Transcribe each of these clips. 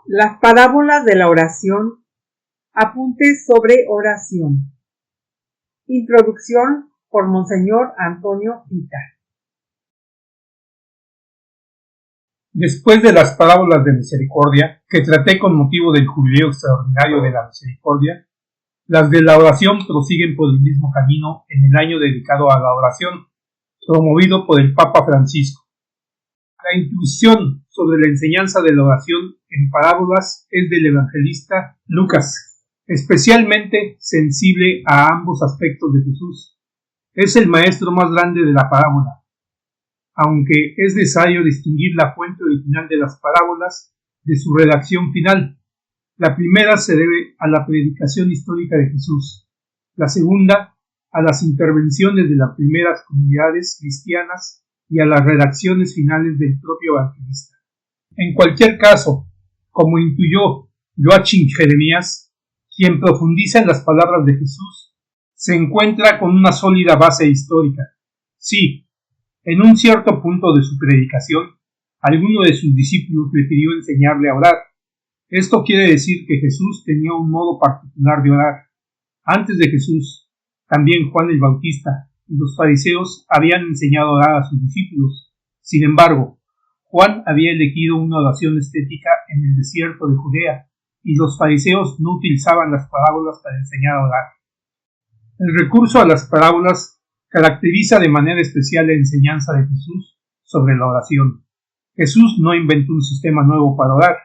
Las parábolas de la oración. Apuntes sobre oración. Introducción por Monseñor Antonio Pita. Después de las parábolas de misericordia, que traté con motivo del jubileo extraordinario de la misericordia, las de la oración prosiguen por el mismo camino en el año dedicado a la oración, promovido por el Papa Francisco. La intuición sobre la enseñanza de la oración en parábolas es del evangelista Lucas, especialmente sensible a ambos aspectos de Jesús. Es el maestro más grande de la parábola, aunque es necesario distinguir la fuente original de las parábolas de su redacción final. La primera se debe a la predicación histórica de Jesús, la segunda a las intervenciones de las primeras comunidades cristianas y a las redacciones finales del propio evangelista. En cualquier caso, como intuyó Joachim Jeremías, quien profundiza en las palabras de Jesús, se encuentra con una sólida base histórica. Sí, en un cierto punto de su predicación, alguno de sus discípulos le pidió enseñarle a orar. Esto quiere decir que Jesús tenía un modo particular de orar. Antes de Jesús, también Juan el Bautista y los fariseos habían enseñado a orar a sus discípulos. Sin embargo, Juan había elegido una oración estética en el desierto de Judea, y los fariseos no utilizaban las parábolas para enseñar a orar. El recurso a las parábolas caracteriza de manera especial la enseñanza de Jesús sobre la oración. Jesús no inventó un sistema nuevo para orar.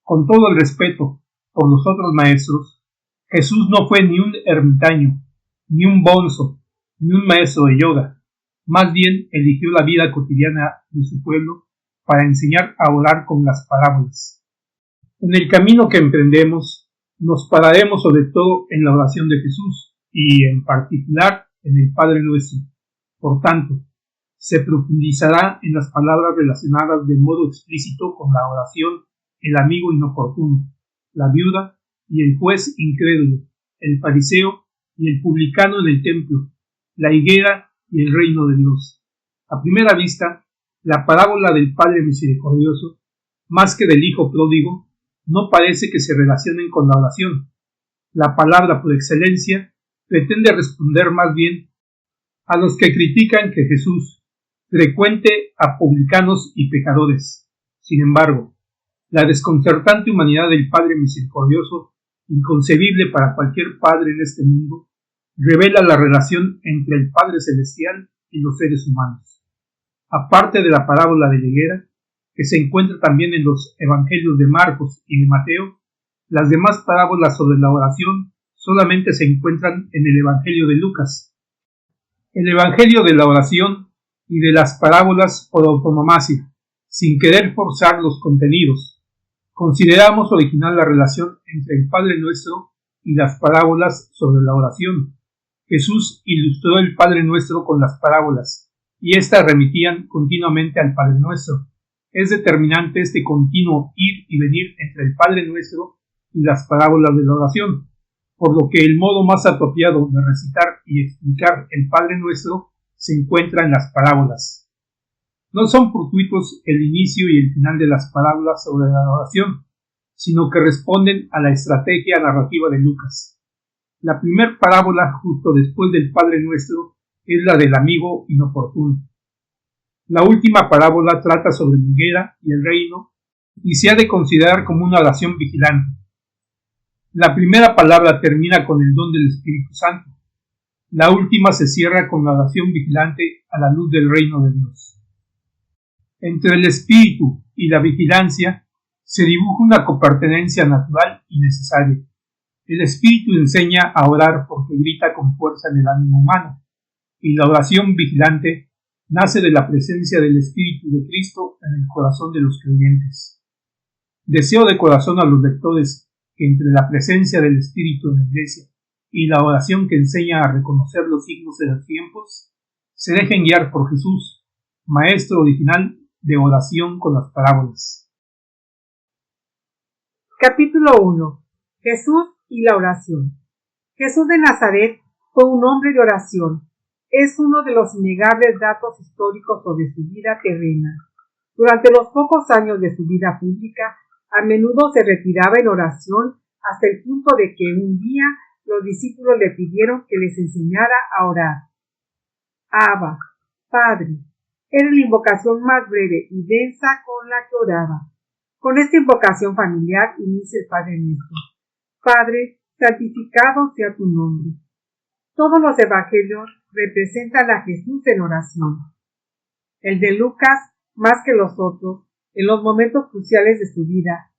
Con todo el respeto por los otros maestros, Jesús no fue ni un ermitaño, ni un bonzo, ni un maestro de yoga. Más bien eligió la vida cotidiana de su pueblo para enseñar a orar con las parábolas. En el camino que emprendemos, nos pararemos sobre todo en la oración de Jesús y, en particular, en el Padre Nuestro. Por tanto, se profundizará en las palabras relacionadas de modo explícito con la oración, el amigo inoportuno, la viuda y el juez incrédulo, el fariseo y el publicano en el templo, la higuera y el reino de Dios. A primera vista, la parábola del Padre Misericordioso, más que del Hijo Pródigo, no parece que se relacionen con la oración. La palabra por excelencia pretende responder más bien a los que critican que Jesús frecuente a publicanos y pecadores. Sin embargo, la desconcertante humanidad del Padre Misericordioso, inconcebible para cualquier padre en este mundo, revela la relación entre el Padre Celestial y los seres humanos. Aparte de la parábola de la higuera, que se encuentra también en los evangelios de Marcos y de Mateo, las demás parábolas sobre la oración solamente se encuentran en el evangelio de Lucas. El evangelio de la oración y de las parábolas por autonomacia, sin querer forzar los contenidos. Consideramos original la relación entre el Padre Nuestro y las parábolas sobre la oración. Jesús ilustró el Padre Nuestro con las parábolas, y éstas remitían continuamente al Padre Nuestro. Es determinante este continuo ir y venir entre el Padre Nuestro y las parábolas de la oración, por lo que el modo más apropiado de recitar y explicar el Padre Nuestro se encuentra en las parábolas. No son fortuitos el inicio y el final de las parábolas sobre la oración, sino que responden a la estrategia narrativa de Lucas. La primera parábola justo después del Padre Nuestro es la del amigo inoportuno. La última parábola trata sobre la higuera y el reino y se ha de considerar como una oración vigilante. La primera palabra termina con el don del Espíritu Santo. La última se cierra con la oración vigilante a la luz del reino de Dios. Entre el espíritu y la vigilancia se dibuja una copertenencia natural y necesaria. El espíritu enseña a orar porque grita con fuerza en el ánimo humano, y la oración vigilante nace de la presencia del Espíritu de Cristo en el corazón de los creyentes. Deseo de corazón a los lectores que entre la presencia del Espíritu en la Iglesia y la oración que enseña a reconocer los signos de los tiempos, se dejen guiar por Jesús, maestro original de oración con las parábolas. Capítulo 1. Jesús y la oración. Jesús de Nazaret fue un hombre de oración. Es uno de los innegables datos históricos sobre su vida terrena. Durante los pocos años de su vida pública, A menudo se retiraba en oración hasta el punto de que un día los discípulos le pidieron que les enseñara a orar. Abba, Padre, era la invocación más breve y densa con la que oraba. Con esta invocación familiar inicia el Padre Nuestro. Padre, santificado sea tu nombre. Todos los evangelios representan a Jesús en oración. El de Lucas, más que los otros, en los momentos cruciales de su vida.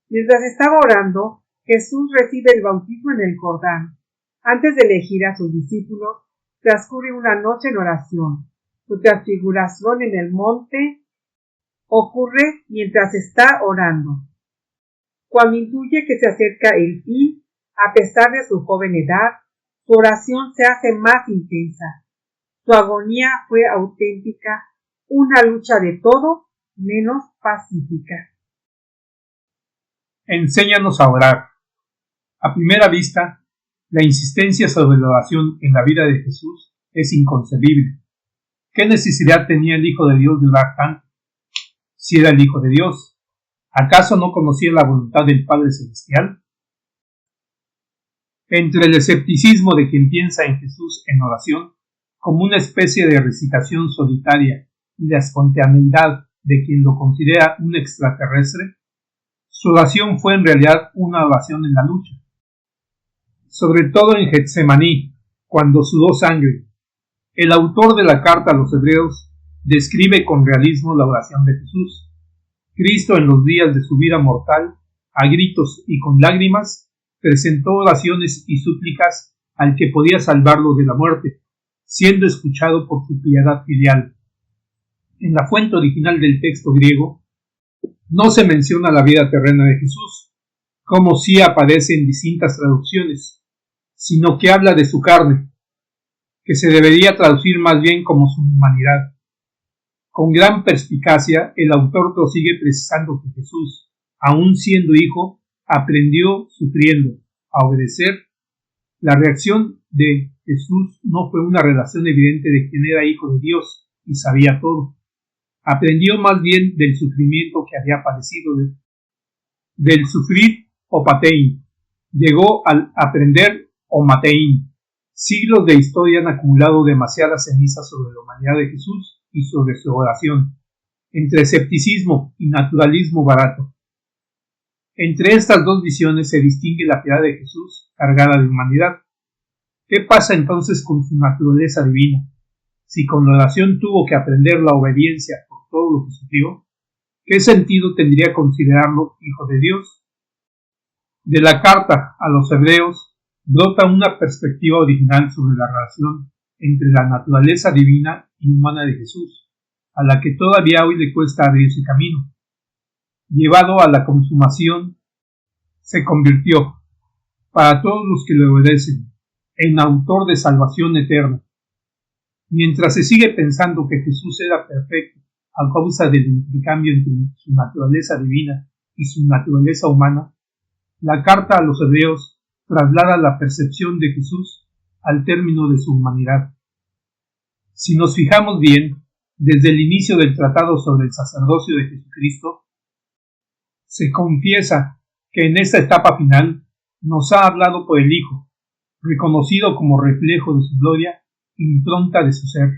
Mientras estaba orando, Jesús recibe el bautismo en el Jordán. Antes de elegir a sus discípulos, transcurre una noche en oración. Su transfiguración en el monte ocurre mientras está orando. Cuando intuye que se acerca el fin, a pesar de su joven edad, su oración se hace más intensa. Su agonía fue auténtica, una lucha de todo menos pacífica. Enséñanos a orar. A primera vista, la insistencia sobre la oración en la vida de Jesús es inconcebible. ¿Qué necesidad tenía el Hijo de Dios de orar tanto? Si era el Hijo de Dios, ¿acaso no conocía la voluntad del Padre Celestial? Entre el escepticismo de quien piensa en Jesús en oración, como una especie de recitación solitaria, y la espontaneidad de quien lo considera un extraterrestre, su oración fue en realidad una oración en la lucha. Sobre todo en Getsemaní, cuando sudó sangre, el autor de la carta a los Hebreos describe con realismo la oración de Jesús. Cristo en los días de su vida mortal, a gritos y con lágrimas, presentó oraciones y súplicas al que podía salvarlo de la muerte, siendo escuchado por su piedad filial. En la fuente original del texto griego, no se menciona la vida terrena de Jesús, como sí aparece en distintas traducciones, sino que habla de su carne, que se debería traducir más bien como su humanidad. Con gran perspicacia, el autor prosigue precisando que Jesús, aun siendo hijo, aprendió sufriendo a obedecer. La reacción de Jesús no fue una relación evidente de quien era hijo de Dios y sabía todo. Aprendió más bien del sufrimiento que había padecido, del sufrir o patein. Llegó al aprender o matein. Siglos de historia han acumulado demasiadas cenizas sobre la humanidad de Jesús y sobre su oración, entre escepticismo y naturalismo barato. Entre estas dos visiones se distingue la piedad de Jesús cargada de humanidad. ¿Qué pasa entonces con su naturaleza divina? Si con la oración tuvo que aprender la obediencia por todo lo que sufrió, ¿qué sentido tendría considerarlo hijo de Dios? De la carta a los Hebreos brota una perspectiva original sobre la relación entre la naturaleza divina y humana de Jesús, a la que todavía hoy le cuesta abrirse camino. Llevado a la consumación, se convirtió, para todos los que le obedecen, en autor de salvación eterna. Mientras se sigue pensando que Jesús era perfecto a causa del intercambio entre su naturaleza divina y su naturaleza humana, la carta a los Hebreos traslada la percepción de Jesús al término de su humanidad. Si nos fijamos bien, desde el inicio del tratado sobre el sacerdocio de Jesucristo, se confiesa que en esta etapa final nos ha hablado por el Hijo, reconocido como reflejo de su gloria e impronta de su ser.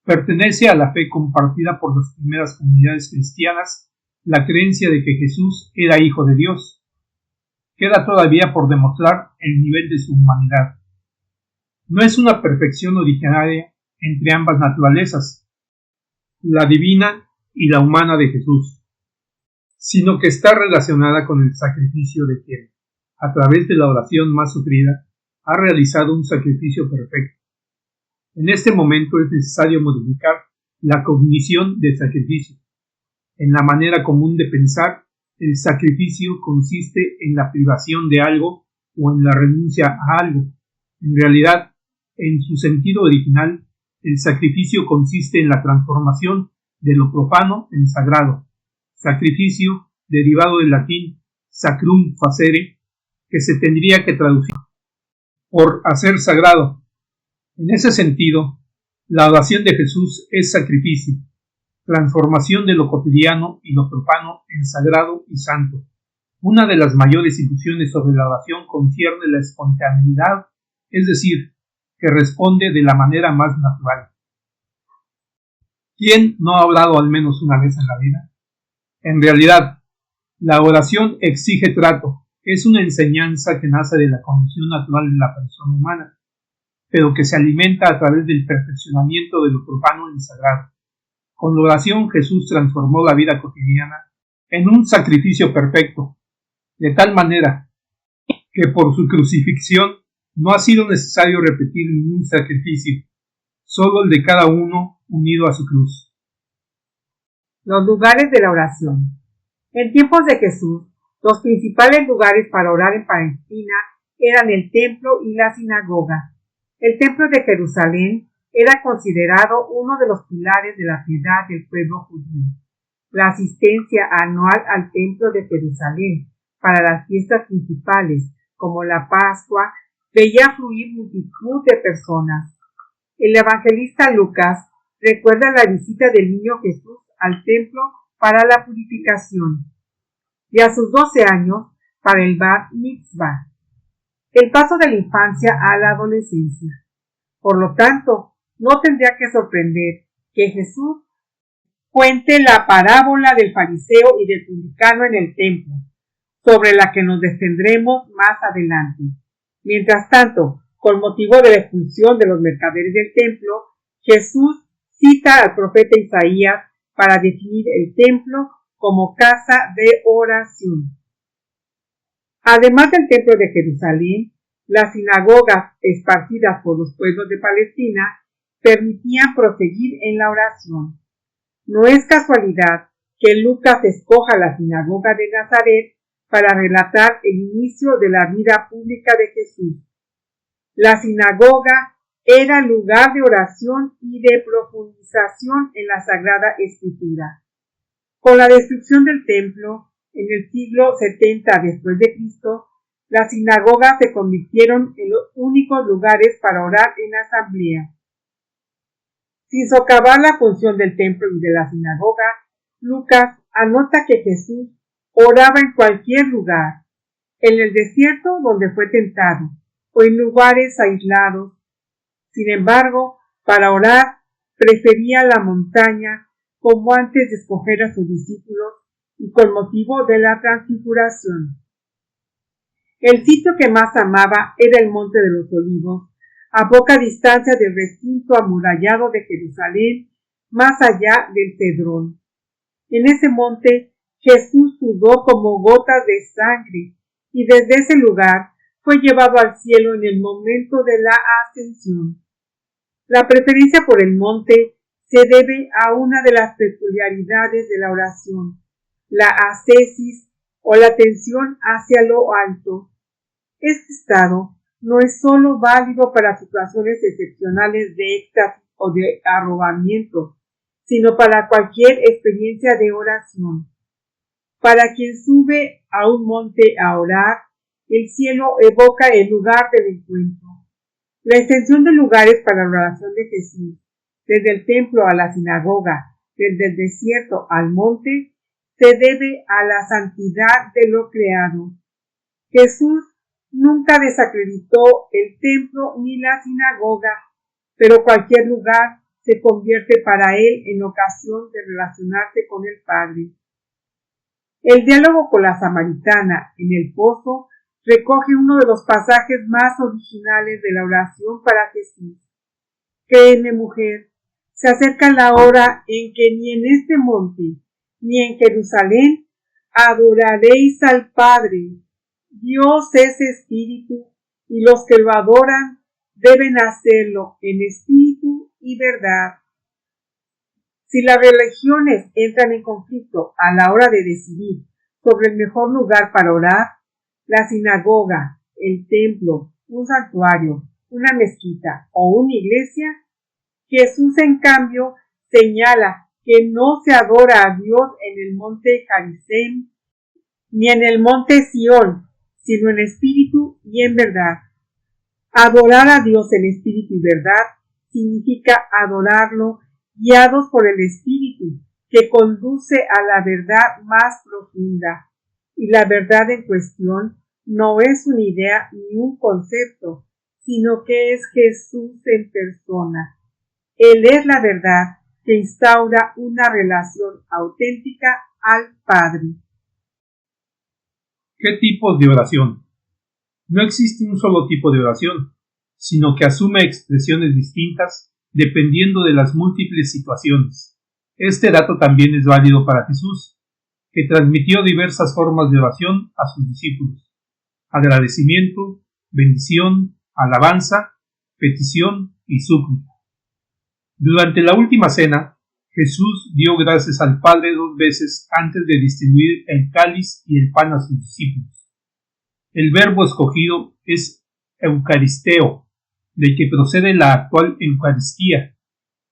Pertenece a la fe compartida por las primeras comunidades cristianas la creencia de que Jesús era Hijo de Dios. Queda todavía por demostrar el nivel de su humanidad. No es una perfección originaria entre ambas naturalezas, la divina y la humana de Jesús, sino que está relacionada con el sacrificio de quien, a través de la oración más sufrida, ha realizado un sacrificio perfecto. En este momento es necesario modificar la cognición del sacrificio. En la manera común de pensar, el sacrificio consiste en la privación de algo o en la renuncia a algo. En realidad, en su sentido original, el sacrificio consiste en la transformación de lo profano en sagrado. Sacrificio, derivado del latín sacrum facere, que se tendría que traducir por hacer sagrado. En ese sentido, la oración de Jesús es sacrificio. transformación de lo cotidiano y lo profano en sagrado y santo. Una de las mayores ilusiones sobre la oración concierne la espontaneidad, es decir, que responde de la manera más natural. ¿Quién no ha orado al menos una vez en la vida? En realidad, la oración exige trato, es una enseñanza que nace de la condición natural de la persona humana, pero que se alimenta a través del perfeccionamiento de lo profano en sagrado. Con la oración Jesús transformó la vida cotidiana en un sacrificio perfecto, de tal manera que por su crucifixión no ha sido necesario repetir ningún sacrificio, solo el de cada uno unido a su cruz. Los lugares de la oración. En tiempos de Jesús, los principales lugares para orar en Palestina eran el templo y la sinagoga. El templo de Jerusalén era considerado uno de los pilares de la piedad del pueblo judío. La asistencia anual al templo de Jerusalén para las fiestas principales, como la Pascua, veía fluir multitud de personas. El evangelista Lucas recuerda la visita del niño Jesús al templo para la purificación y a sus 12 años para el Bar Mitzvah, el paso de la infancia a la adolescencia. Por lo tanto, no tendría que sorprender que Jesús cuente la parábola del fariseo y del publicano en el templo, sobre la que nos detendremos más adelante. Mientras tanto, con motivo de la expulsión de los mercaderes del templo, Jesús cita al profeta Isaías para definir el templo como casa de oración. Además del templo de Jerusalén, las sinagogas esparcidas por los pueblos de Palestina permitían proseguir en la oración. No es casualidad que Lucas escoja la sinagoga de Nazaret para relatar el inicio de la vida pública de Jesús. La sinagoga era lugar de oración y de profundización en la Sagrada Escritura. Con la destrucción del templo, en el siglo 70 después de Cristo, las sinagogas se convirtieron en los únicos lugares para orar en asamblea. Sin socavar la función del templo y de la sinagoga, Lucas anota que Jesús oraba en cualquier lugar, en el desierto donde fue tentado, o en lugares aislados. Sin embargo, para orar, prefería la montaña como antes de escoger a sus discípulos y con motivo de la transfiguración. El sitio que más amaba era el Monte de los Olivos, a poca distancia del recinto amurallado de Jerusalén, más allá del Cedrón. En ese monte Jesús sudó como gotas de sangre y desde ese lugar fue llevado al cielo en el momento de la ascensión. La preferencia por el monte se debe a una de las peculiaridades de la oración, la ascesis o la tensión hacia lo alto. Este estado no es sólo válido para situaciones excepcionales de éxtasis o de arrobamiento, sino para cualquier experiencia de oración. Para quien sube a un monte a orar, el cielo evoca el lugar del encuentro. La extensión de lugares para la oración de Jesús, desde el templo a la sinagoga, desde el desierto al monte, se debe a la santidad de lo creado. Jesús nunca desacreditó el templo ni la sinagoga, pero cualquier lugar se convierte para él en ocasión de relacionarse con el Padre. El diálogo con la samaritana en el pozo recoge uno de los pasajes más originales de la oración para Jesús. Créeme, mujer, se acerca la hora en que ni en este monte, ni en Jerusalén adoraréis al Padre. Dios es espíritu, y los que lo adoran deben hacerlo en espíritu y verdad. Si las religiones entran en conflicto a la hora de decidir sobre el mejor lugar para orar, la sinagoga, el templo, un santuario, una mezquita o una iglesia, Jesús en cambio señala que no se adora a Dios en el monte Gerizim ni en el monte Sión, sino en espíritu y en verdad. Adorar a Dios en espíritu y verdad significa adorarlo guiados por el espíritu, que conduce a la verdad más profunda. Y la verdad en cuestión no es una idea ni un concepto, sino que es Jesús en persona. Él es la verdad que instaura una relación auténtica al Padre. ¿Qué tipos de oración? No existe un solo tipo de oración, sino que asume expresiones distintas dependiendo de las múltiples situaciones. Este dato también es válido para Jesús, que transmitió diversas formas de oración a sus discípulos: agradecimiento, bendición, alabanza, petición y súplica. Durante la última cena, Jesús dio gracias al Padre 2 veces antes de distribuir el cáliz y el pan a sus discípulos. El verbo escogido es eucaristeo, de que procede la actual Eucaristía.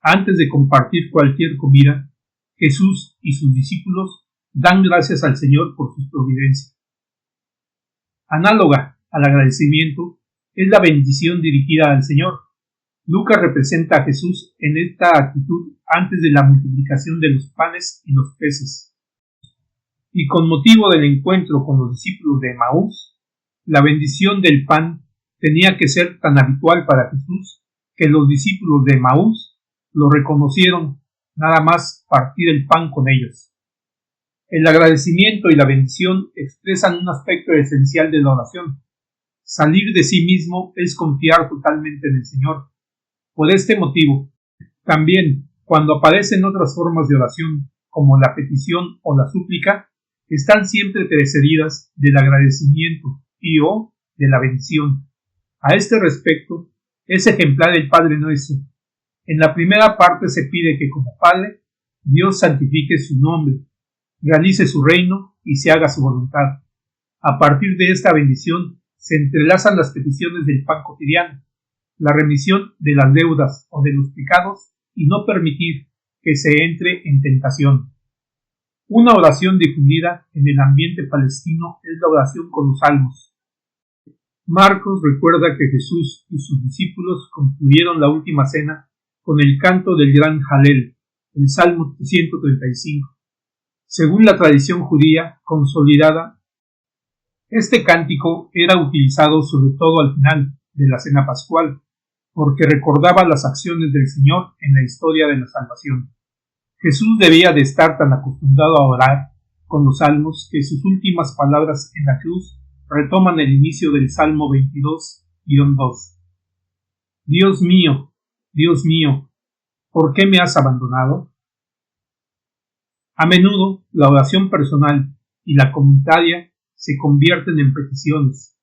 Antes de compartir cualquier comida, Jesús y sus discípulos dan gracias al Señor por su providencia. Análoga al agradecimiento es la bendición dirigida al Señor. Lucas representa a Jesús en esta actitud antes de la multiplicación de los panes y los peces. Y con motivo del encuentro con los discípulos de Emaús, la bendición del pan tenía que ser tan habitual para Jesús que los discípulos de Emaús lo reconocieron nada más partir el pan con ellos. El agradecimiento y la bendición expresan un aspecto esencial de la oración. Salir de sí mismo es confiar totalmente en el Señor. Por este motivo, también cuando aparecen otras formas de oración, como la petición o la súplica, están siempre precedidas del agradecimiento y o de la bendición. A este respecto, es ejemplar el Padre Nuestro. En la primera parte se pide que como Padre, Dios santifique su nombre, realice su reino y se haga su voluntad. A partir de esta bendición se entrelazan las peticiones del pan cotidiano, la remisión de las deudas o de los pecados y no permitir que se entre en tentación. Una oración difundida en el ambiente palestino es la oración con los salmos. Marcos recuerda que Jesús y sus discípulos concluyeron la última cena con el canto del gran Jalel, el Salmo 135. Según la tradición judía consolidada, este cántico era utilizado sobre todo al final de la cena pascual, porque recordaba las acciones del Señor en la historia de la salvación. Jesús debía de estar tan acostumbrado a orar con los salmos que sus últimas palabras en la cruz retoman el inicio del Salmo 22-2. Dios mío, ¿por qué me has abandonado? A menudo la oración personal y la comunitaria se convierten en peticiones.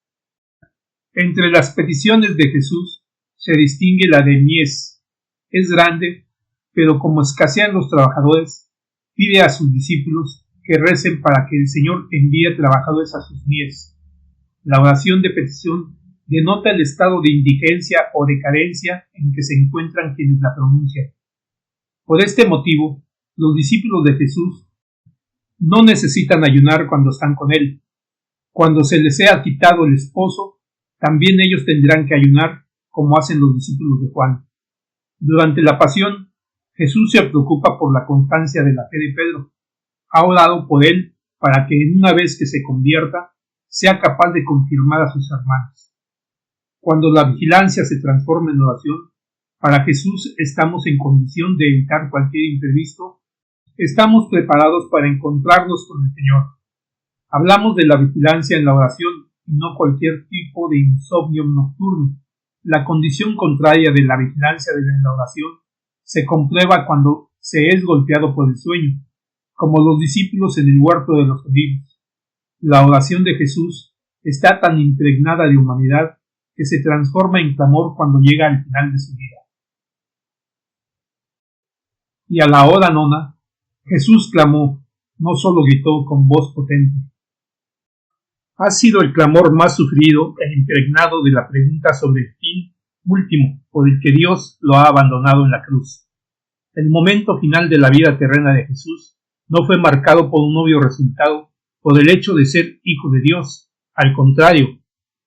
Entre las peticiones de Jesús se distingue la de mies. Es grande, pero como escasean los trabajadores, pide a sus discípulos que recen para que el Señor envíe trabajadores a sus mies. La oración de petición denota el estado de indigencia o de carencia en que se encuentran quienes la pronuncian. Por este motivo, los discípulos de Jesús no necesitan ayunar cuando están con Él. Cuando se les sea quitado el esposo, también ellos tendrán que ayunar, como hacen los discípulos de Juan. Durante la pasión, Jesús se preocupa por la constancia de la fe de Pedro. Ha orado por él para que una vez que se convierta, sea capaz de confirmar a sus hermanos. Cuando la vigilancia se transforma en oración, para Jesús estamos en condición de evitar cualquier imprevisto. Estamos preparados para encontrarnos con el Señor. Hablamos de la vigilancia en la oración y no cualquier tipo de insomnio nocturno. La condición contraria de la vigilancia de la oración se comprueba cuando se es golpeado por el sueño, como los discípulos en el huerto de los olivos. La oración de Jesús está tan impregnada de humanidad que se transforma en clamor cuando llega al final de su vida. Y a la hora nona, Jesús clamó, no solo gritó con voz potente. Ha sido el clamor más sufrido e impregnado de la pregunta sobre el fin último por el que Dios lo ha abandonado en la cruz. El momento final de la vida terrena de Jesús no fue marcado por un obvio resultado por el hecho de ser hijo de Dios. Al contrario,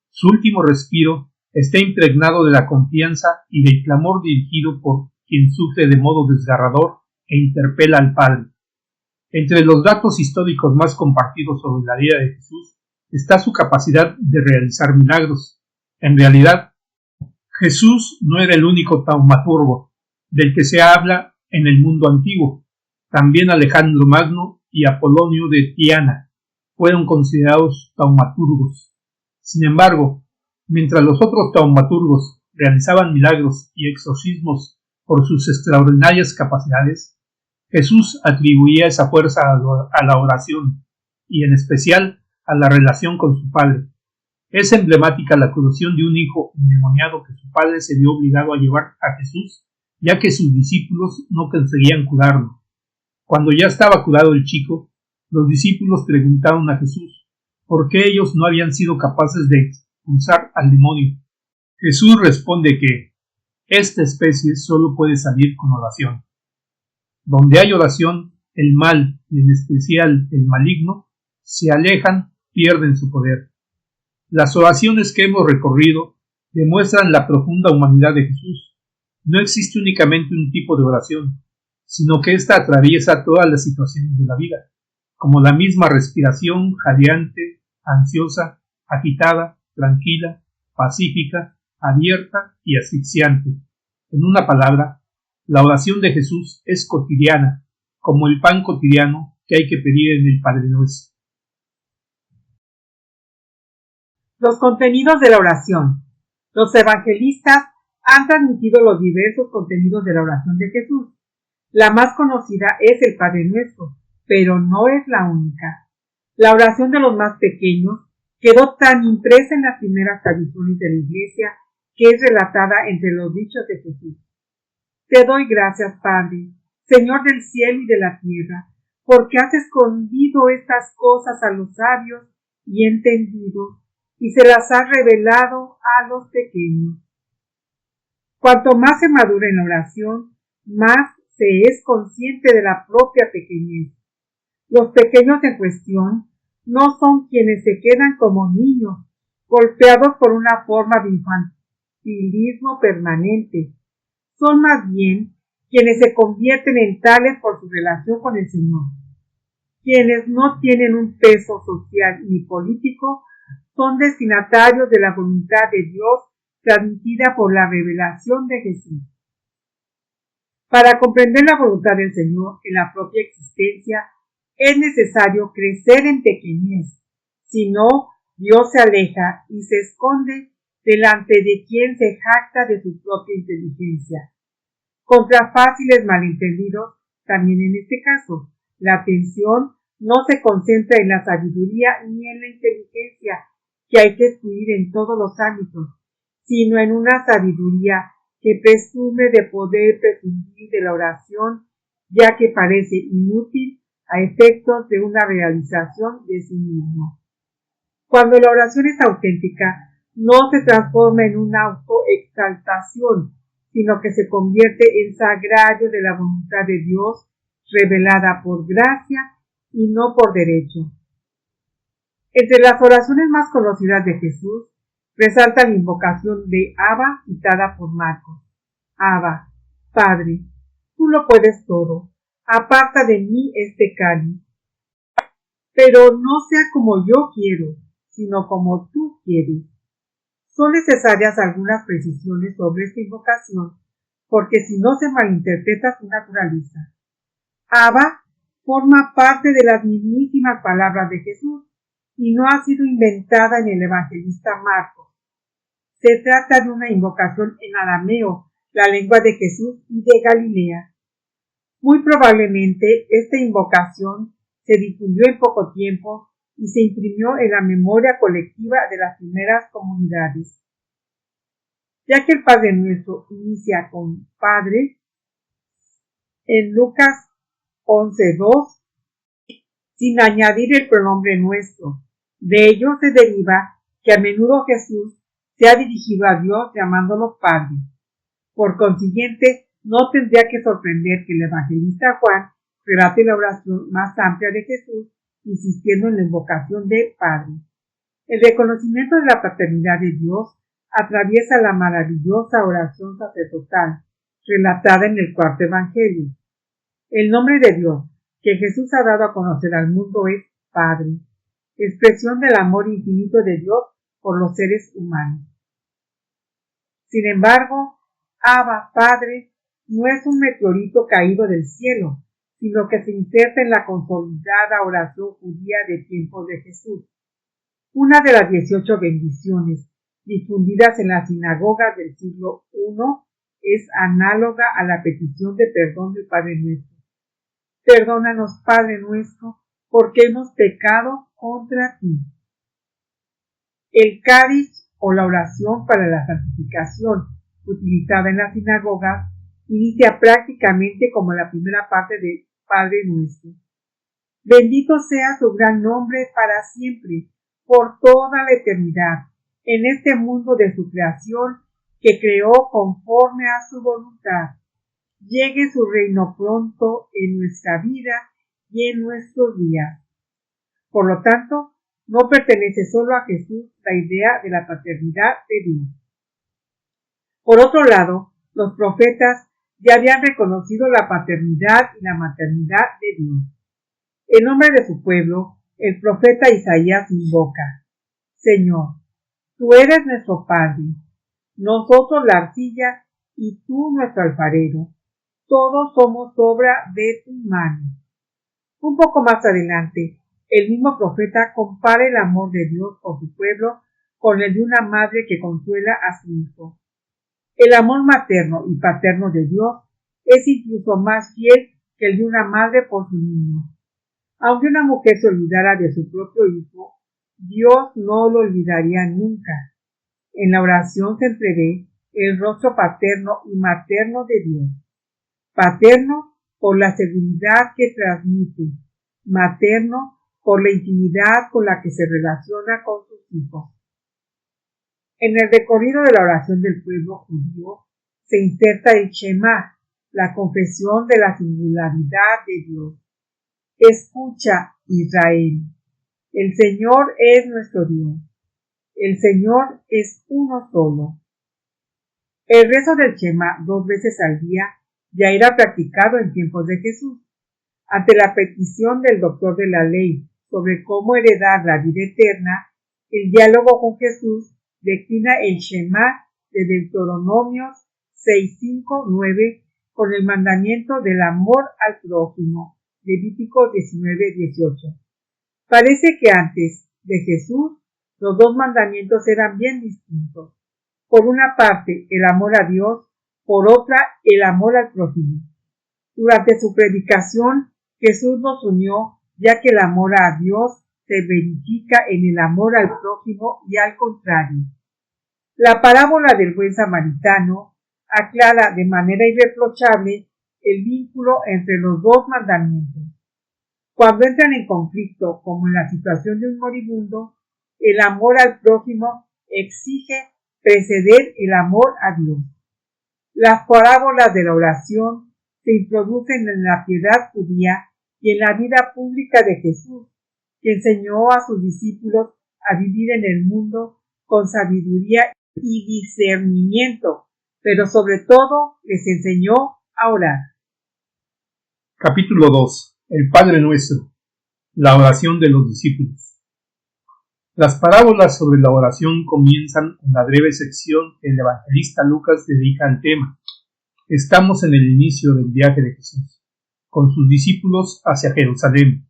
su último respiro está impregnado de la confianza y del clamor dirigido por quien sufre de modo desgarrador e interpela al Padre. Entre los datos históricos más compartidos sobre la vida de Jesús está su capacidad de realizar milagros. En realidad, Jesús no era el único taumaturgo del que se habla en el mundo antiguo. También Alejandro Magno y Apolonio de Tiana fueron considerados taumaturgos. Sin embargo, mientras los otros taumaturgos realizaban milagros y exorcismos por sus extraordinarias capacidades, Jesús atribuía esa fuerza a la oración y en especial a la relación con su Padre. Es emblemática la curación de un hijo endemoniado que su padre se vio obligado a llevar a Jesús, ya que sus discípulos no conseguían curarlo. Cuando ya estaba curado el chico, los discípulos preguntaron a Jesús por qué ellos no habían sido capaces de expulsar al demonio. Jesús responde que esta especie solo puede salir con oración. Donde hay oración, el mal, y en especial el maligno, se alejan, pierden su poder. Las oraciones que hemos recorrido demuestran la profunda humanidad de Jesús. No existe únicamente un tipo de oración, sino que ésta atraviesa todas las situaciones de la vida, como la misma respiración jadeante, ansiosa, agitada, tranquila, pacífica, abierta y asfixiante. En una palabra, la oración de Jesús es cotidiana, como el pan cotidiano que hay que pedir en el Padre Nuestro. Los contenidos de la oración. Los evangelistas han transmitido los diversos contenidos de la oración de Jesús. La más conocida es el Padre Nuestro, pero no es la única. La oración de los más pequeños quedó tan impresa en las primeras tradiciones de la Iglesia que es relatada entre los dichos de Jesús. Te doy gracias, Padre, Señor del cielo y de la tierra, porque has escondido estas cosas a los sabios y entendidos, y se las has revelado a los pequeños. Cuanto más se madura en la oración, más se es consciente de la propia pequeñez. Los pequeños en cuestión no son quienes se quedan como niños, golpeados por una forma de infantilismo permanente. Son más bien quienes se convierten en tales por su relación con el Señor. Quienes no tienen un peso social ni político son destinatarios de la voluntad de Dios transmitida por la revelación de Jesús. Para comprender la voluntad del Señor en la propia existencia, es necesario crecer en pequeñez, si no, Dios se aleja y se esconde delante de quien se jacta de su propia inteligencia. Contra fáciles malentendidos, también en este caso, la atención no se concentra en la sabiduría ni en la inteligencia que hay que fluir en todos los ámbitos, sino en una sabiduría que presume de poder prescindir de la oración, ya que parece inútil a efectos de una realización de sí mismo. Cuando la oración es auténtica, no se transforma en una autoexaltación, sino que se convierte en sagrario de la voluntad de Dios, revelada por gracia y no por derecho. Entre las oraciones más conocidas de Jesús, resalta la invocación de Abba citada por Marcos. Abba, Padre, tú lo puedes todo, aparta de mí este cáliz, pero no sea como yo quiero, sino como tú quieres. Son necesarias algunas precisiones sobre esta invocación, porque si no se malinterpreta su naturaleza. Abba forma parte de las mismísimas palabras de Jesús y no ha sido inventada en el evangelista Marcos. Se trata de una invocación en arameo, la lengua de Jesús y de Galilea. Muy probablemente esta invocación se difundió en poco tiempo y se imprimió en la memoria colectiva de las primeras comunidades. Ya que el Padre Nuestro inicia con Padre, en Lucas 11:2, sin añadir el pronombre nuestro. De ello se deriva que a menudo Jesús se ha dirigido a Dios llamándolo Padre. Por consiguiente, no tendría que sorprender que el evangelista Juan relate la oración más amplia de Jesús, insistiendo en la invocación de Padre. El reconocimiento de la paternidad de Dios atraviesa la maravillosa oración sacerdotal, relatada en el cuarto evangelio. El nombre de Dios, que Jesús ha dado a conocer al mundo es Padre, expresión del amor infinito de Dios por los seres humanos. Sin embargo, Abba, Padre, no es un meteorito caído del cielo, sino que se inserta en la consolidada oración judía de tiempos de Jesús. Una de las 18 bendiciones difundidas en las sinagogas del siglo I es análoga a la petición de perdón del Padre Nuestro. Perdónanos, Padre nuestro, porque hemos pecado contra ti. El cáliz o la oración para la santificación, utilizada en las sinagogas, inicia prácticamente como la primera parte de Padre Nuestro. Bendito sea su gran nombre para siempre, por toda la eternidad, en este mundo de su creación que creó conforme a su voluntad. Llegue su reino pronto en nuestra vida y en nuestros días. Por lo tanto, no pertenece solo a Jesús la idea de la paternidad de Dios. Por otro lado, los profetas ya habían reconocido la paternidad y la maternidad de Dios. En nombre de su pueblo, el profeta Isaías invoca: Señor, tú eres nuestro Padre, nosotros la arcilla y tú nuestro alfarero. Todos somos obra de tu mano. Un poco más adelante, el mismo profeta compara el amor de Dios por su pueblo con el de una madre que consuela a su hijo. El amor materno y paterno de Dios es incluso más fiel que el de una madre por su niño. Aunque una mujer se olvidara de su propio hijo, Dios no lo olvidaría nunca. En la oración se entrevé el rostro paterno y materno de Dios. Paterno por la seguridad que transmite, materno por la intimidad con la que se relaciona con sus hijos. En el recorrido de la oración del pueblo judío se inserta el Shema, la confesión de la singularidad de Dios. Escucha, Israel, el Señor es nuestro Dios. El Señor es uno solo. El rezo del Shema 2 veces al día ya era practicado en tiempos de Jesús. Ante la petición del doctor de la ley sobre cómo heredar la vida eterna, el diálogo con Jesús declina el Shema de Deuteronomios 6:5-9 con el mandamiento del amor al prójimo, Levítico 19:18. Parece que antes de Jesús los dos mandamientos eran bien distintos. Por una parte, el amor a Dios, por otra, el amor al prójimo. Durante su predicación, Jesús nos unió, ya que el amor a Dios se verifica en el amor al prójimo y al contrario. La parábola del buen samaritano aclara de manera irreprochable el vínculo entre los dos mandamientos. Cuando entran en conflicto, como en la situación de un moribundo, el amor al prójimo exige preceder el amor a Dios. Las parábolas de la oración se introducen en la piedad judía y en la vida pública de Jesús, que enseñó a sus discípulos a vivir en el mundo con sabiduría y discernimiento, pero sobre todo les enseñó a orar. Capítulo 2. El Padre Nuestro. La oración de los discípulos. Las parábolas sobre la oración comienzan con la breve sección que el evangelista Lucas dedica al tema. Estamos en el inicio del viaje de Jesús, con sus discípulos hacia Jerusalén.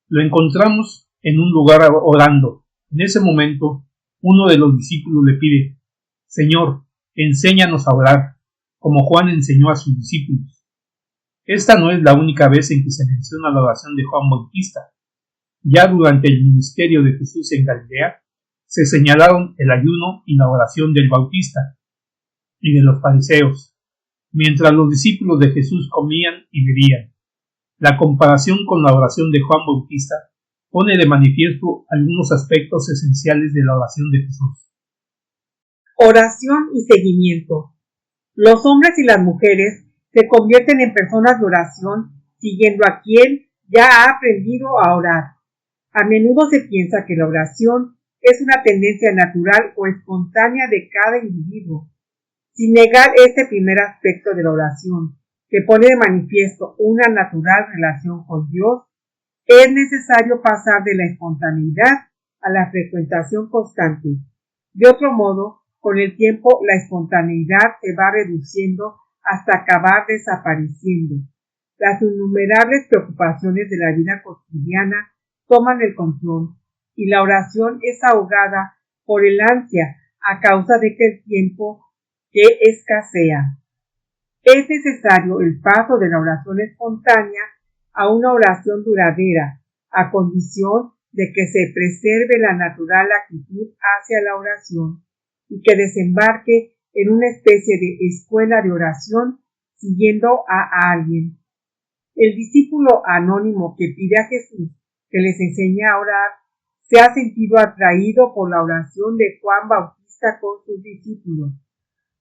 Lo encontramos en un lugar orando. En ese momento, uno de los discípulos le pide: Señor, enséñanos a orar, como Juan enseñó a sus discípulos. Esta no es la única vez en que se menciona la oración de Juan Bautista. Ya durante el ministerio de Jesús en Galilea, se señalaron el ayuno y la oración del Bautista y de los fariseos, mientras los discípulos de Jesús comían y bebían. La comparación con la oración de Juan Bautista pone de manifiesto algunos aspectos esenciales de la oración de Jesús. Oración y seguimiento. Los hombres y las mujeres se convierten en personas de oración siguiendo a quien ya ha aprendido a orar. A menudo se piensa que la oración es una tendencia natural o espontánea de cada individuo. Sin negar este primer aspecto de la oración, que pone de manifiesto una natural relación con Dios, es necesario pasar de la espontaneidad a la frecuentación constante. De otro modo, con el tiempo la espontaneidad se va reduciendo hasta acabar desapareciendo. Las innumerables preocupaciones de la vida cotidiana toman el control y la oración es ahogada por el ansia a causa de que el tiempo que escasea. Es necesario el paso de la oración espontánea a una oración duradera, a condición de que se preserve la natural actitud hacia la oración y que desembarque en una especie de escuela de oración siguiendo a alguien. El discípulo anónimo que pide a Jesús que les enseñe a orar se ha sentido atraído por la oración de Juan Bautista con sus discípulos.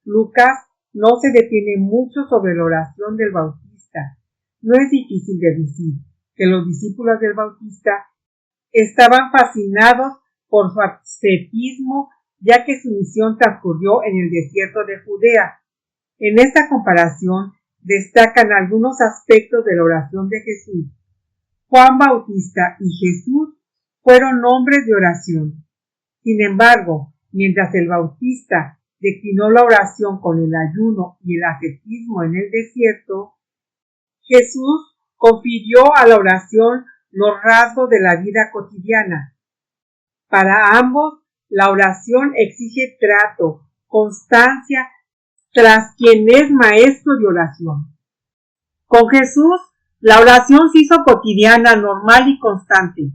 Lucas no se detiene mucho sobre la oración del Bautista. No es difícil deducir que los discípulos del Bautista estaban fascinados por su ascetismo, ya que su misión transcurrió en el desierto de Judea. En esta comparación destacan algunos aspectos de la oración de Jesús. Juan Bautista y Jesús fueron hombres de oración. Sin embargo, mientras el Bautista declinó la oración con el ayuno y el ascetismo en el desierto, Jesús confirió a la oración los rasgos de la vida cotidiana. Para ambos, la oración exige trato, constancia, tras quien es maestro de oración. Con Jesús, la oración se hizo cotidiana, normal y constante.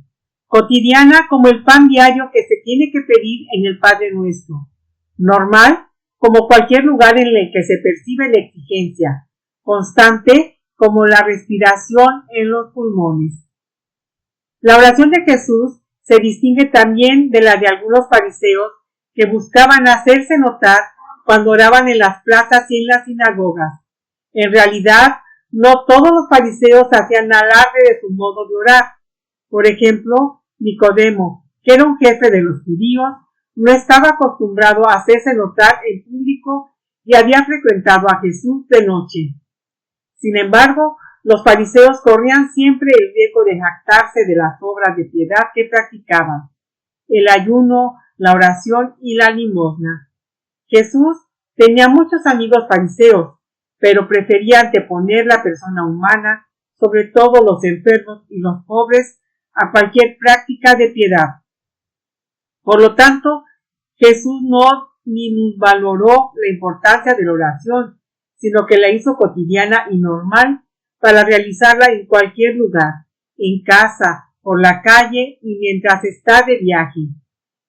Cotidiana como el pan diario que se tiene que pedir en el Padre Nuestro. Normal como cualquier lugar en el que se percibe la exigencia. Constante como la respiración en los pulmones. La oración de Jesús se distingue también de la de algunos fariseos que buscaban hacerse notar cuando oraban en las plazas y en las sinagogas. En realidad, no todos los fariseos hacían alarde de su modo de orar. Por ejemplo, Nicodemo, que era un jefe de los judíos, no estaba acostumbrado a hacerse notar en público y había frecuentado a Jesús de noche. Sin embargo, los fariseos corrían siempre el riesgo de jactarse de las obras de piedad que practicaban, el ayuno, la oración y la limosna. Jesús tenía muchos amigos fariseos, pero prefería anteponer la persona humana, sobre todo los enfermos y los pobres, a cualquier práctica de piedad. Por lo tanto, Jesús no minusvaloró la importancia de la oración, sino que la hizo cotidiana y normal para realizarla en cualquier lugar, en casa, por la calle y mientras está de viaje.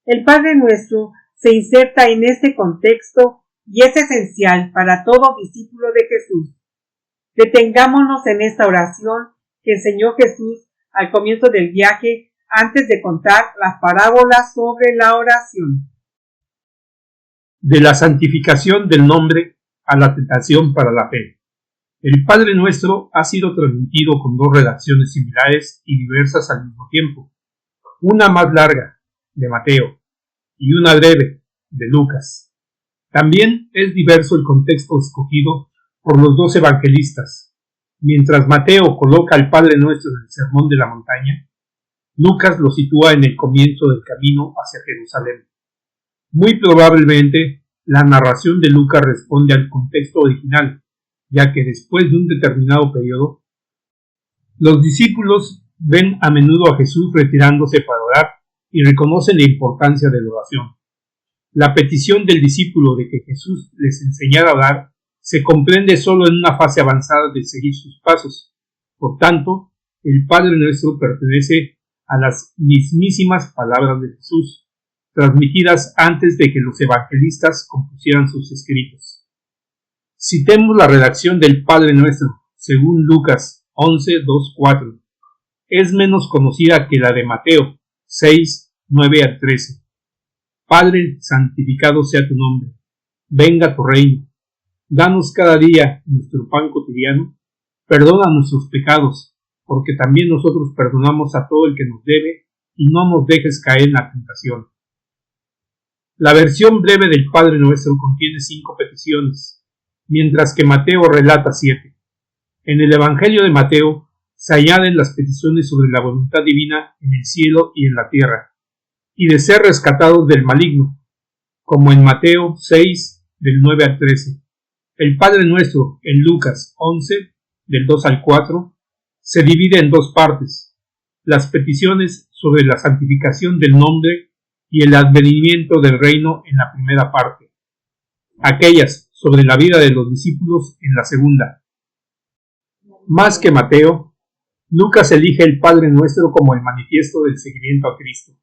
El Padre Nuestro se inserta en este contexto y es esencial para todo discípulo de Jesús. Detengámonos en esta oración que enseñó Jesús al comienzo del viaje antes de contar las parábolas sobre la oración. De la santificación del nombre a la tentación para la fe. El Padre Nuestro ha sido transmitido con dos redacciones similares y diversas al mismo tiempo, una más larga, de Mateo, y una breve, de Lucas. También es diverso el contexto escogido por los dos evangelistas. Mientras Mateo coloca al Padre Nuestro en el Sermón de la Montaña, Lucas lo sitúa en el comienzo del camino hacia Jerusalén. Muy probablemente, la narración de Lucas responde al contexto original, ya que después de un determinado periodo, los discípulos ven a menudo a Jesús retirándose para orar y reconocen la importancia de la oración. La petición del discípulo de que Jesús les enseñara a orar se comprende solo en una fase avanzada de seguir sus pasos. Por tanto, el Padre Nuestro pertenece a las mismísimas palabras de Jesús, transmitidas antes de que los evangelistas compusieran sus escritos. Citemos la redacción del Padre Nuestro, según Lucas 11:2-4. Es menos conocida que la de Mateo 6:9-13. Padre, santificado sea tu nombre. Venga tu reino. Danos cada día nuestro pan cotidiano. Perdona nuestros pecados, porque también nosotros perdonamos a todo el que nos debe, y no nos dejes caer en la tentación. La versión breve del Padre Nuestro contiene 5 peticiones, mientras que Mateo relata 7. En el Evangelio de Mateo se añaden las peticiones sobre la voluntad divina en el cielo y en la tierra, y de ser rescatados del maligno, como en Mateo 6, del 9 al 13. El Padre Nuestro, en Lucas 11, del 2 al 4, se divide en dos partes: las peticiones sobre la santificación del nombre y el advenimiento del reino en la primera parte, aquellas sobre la vida de los discípulos en la segunda. Más que Mateo, Lucas elige el Padre Nuestro como el manifiesto del seguimiento a Cristo.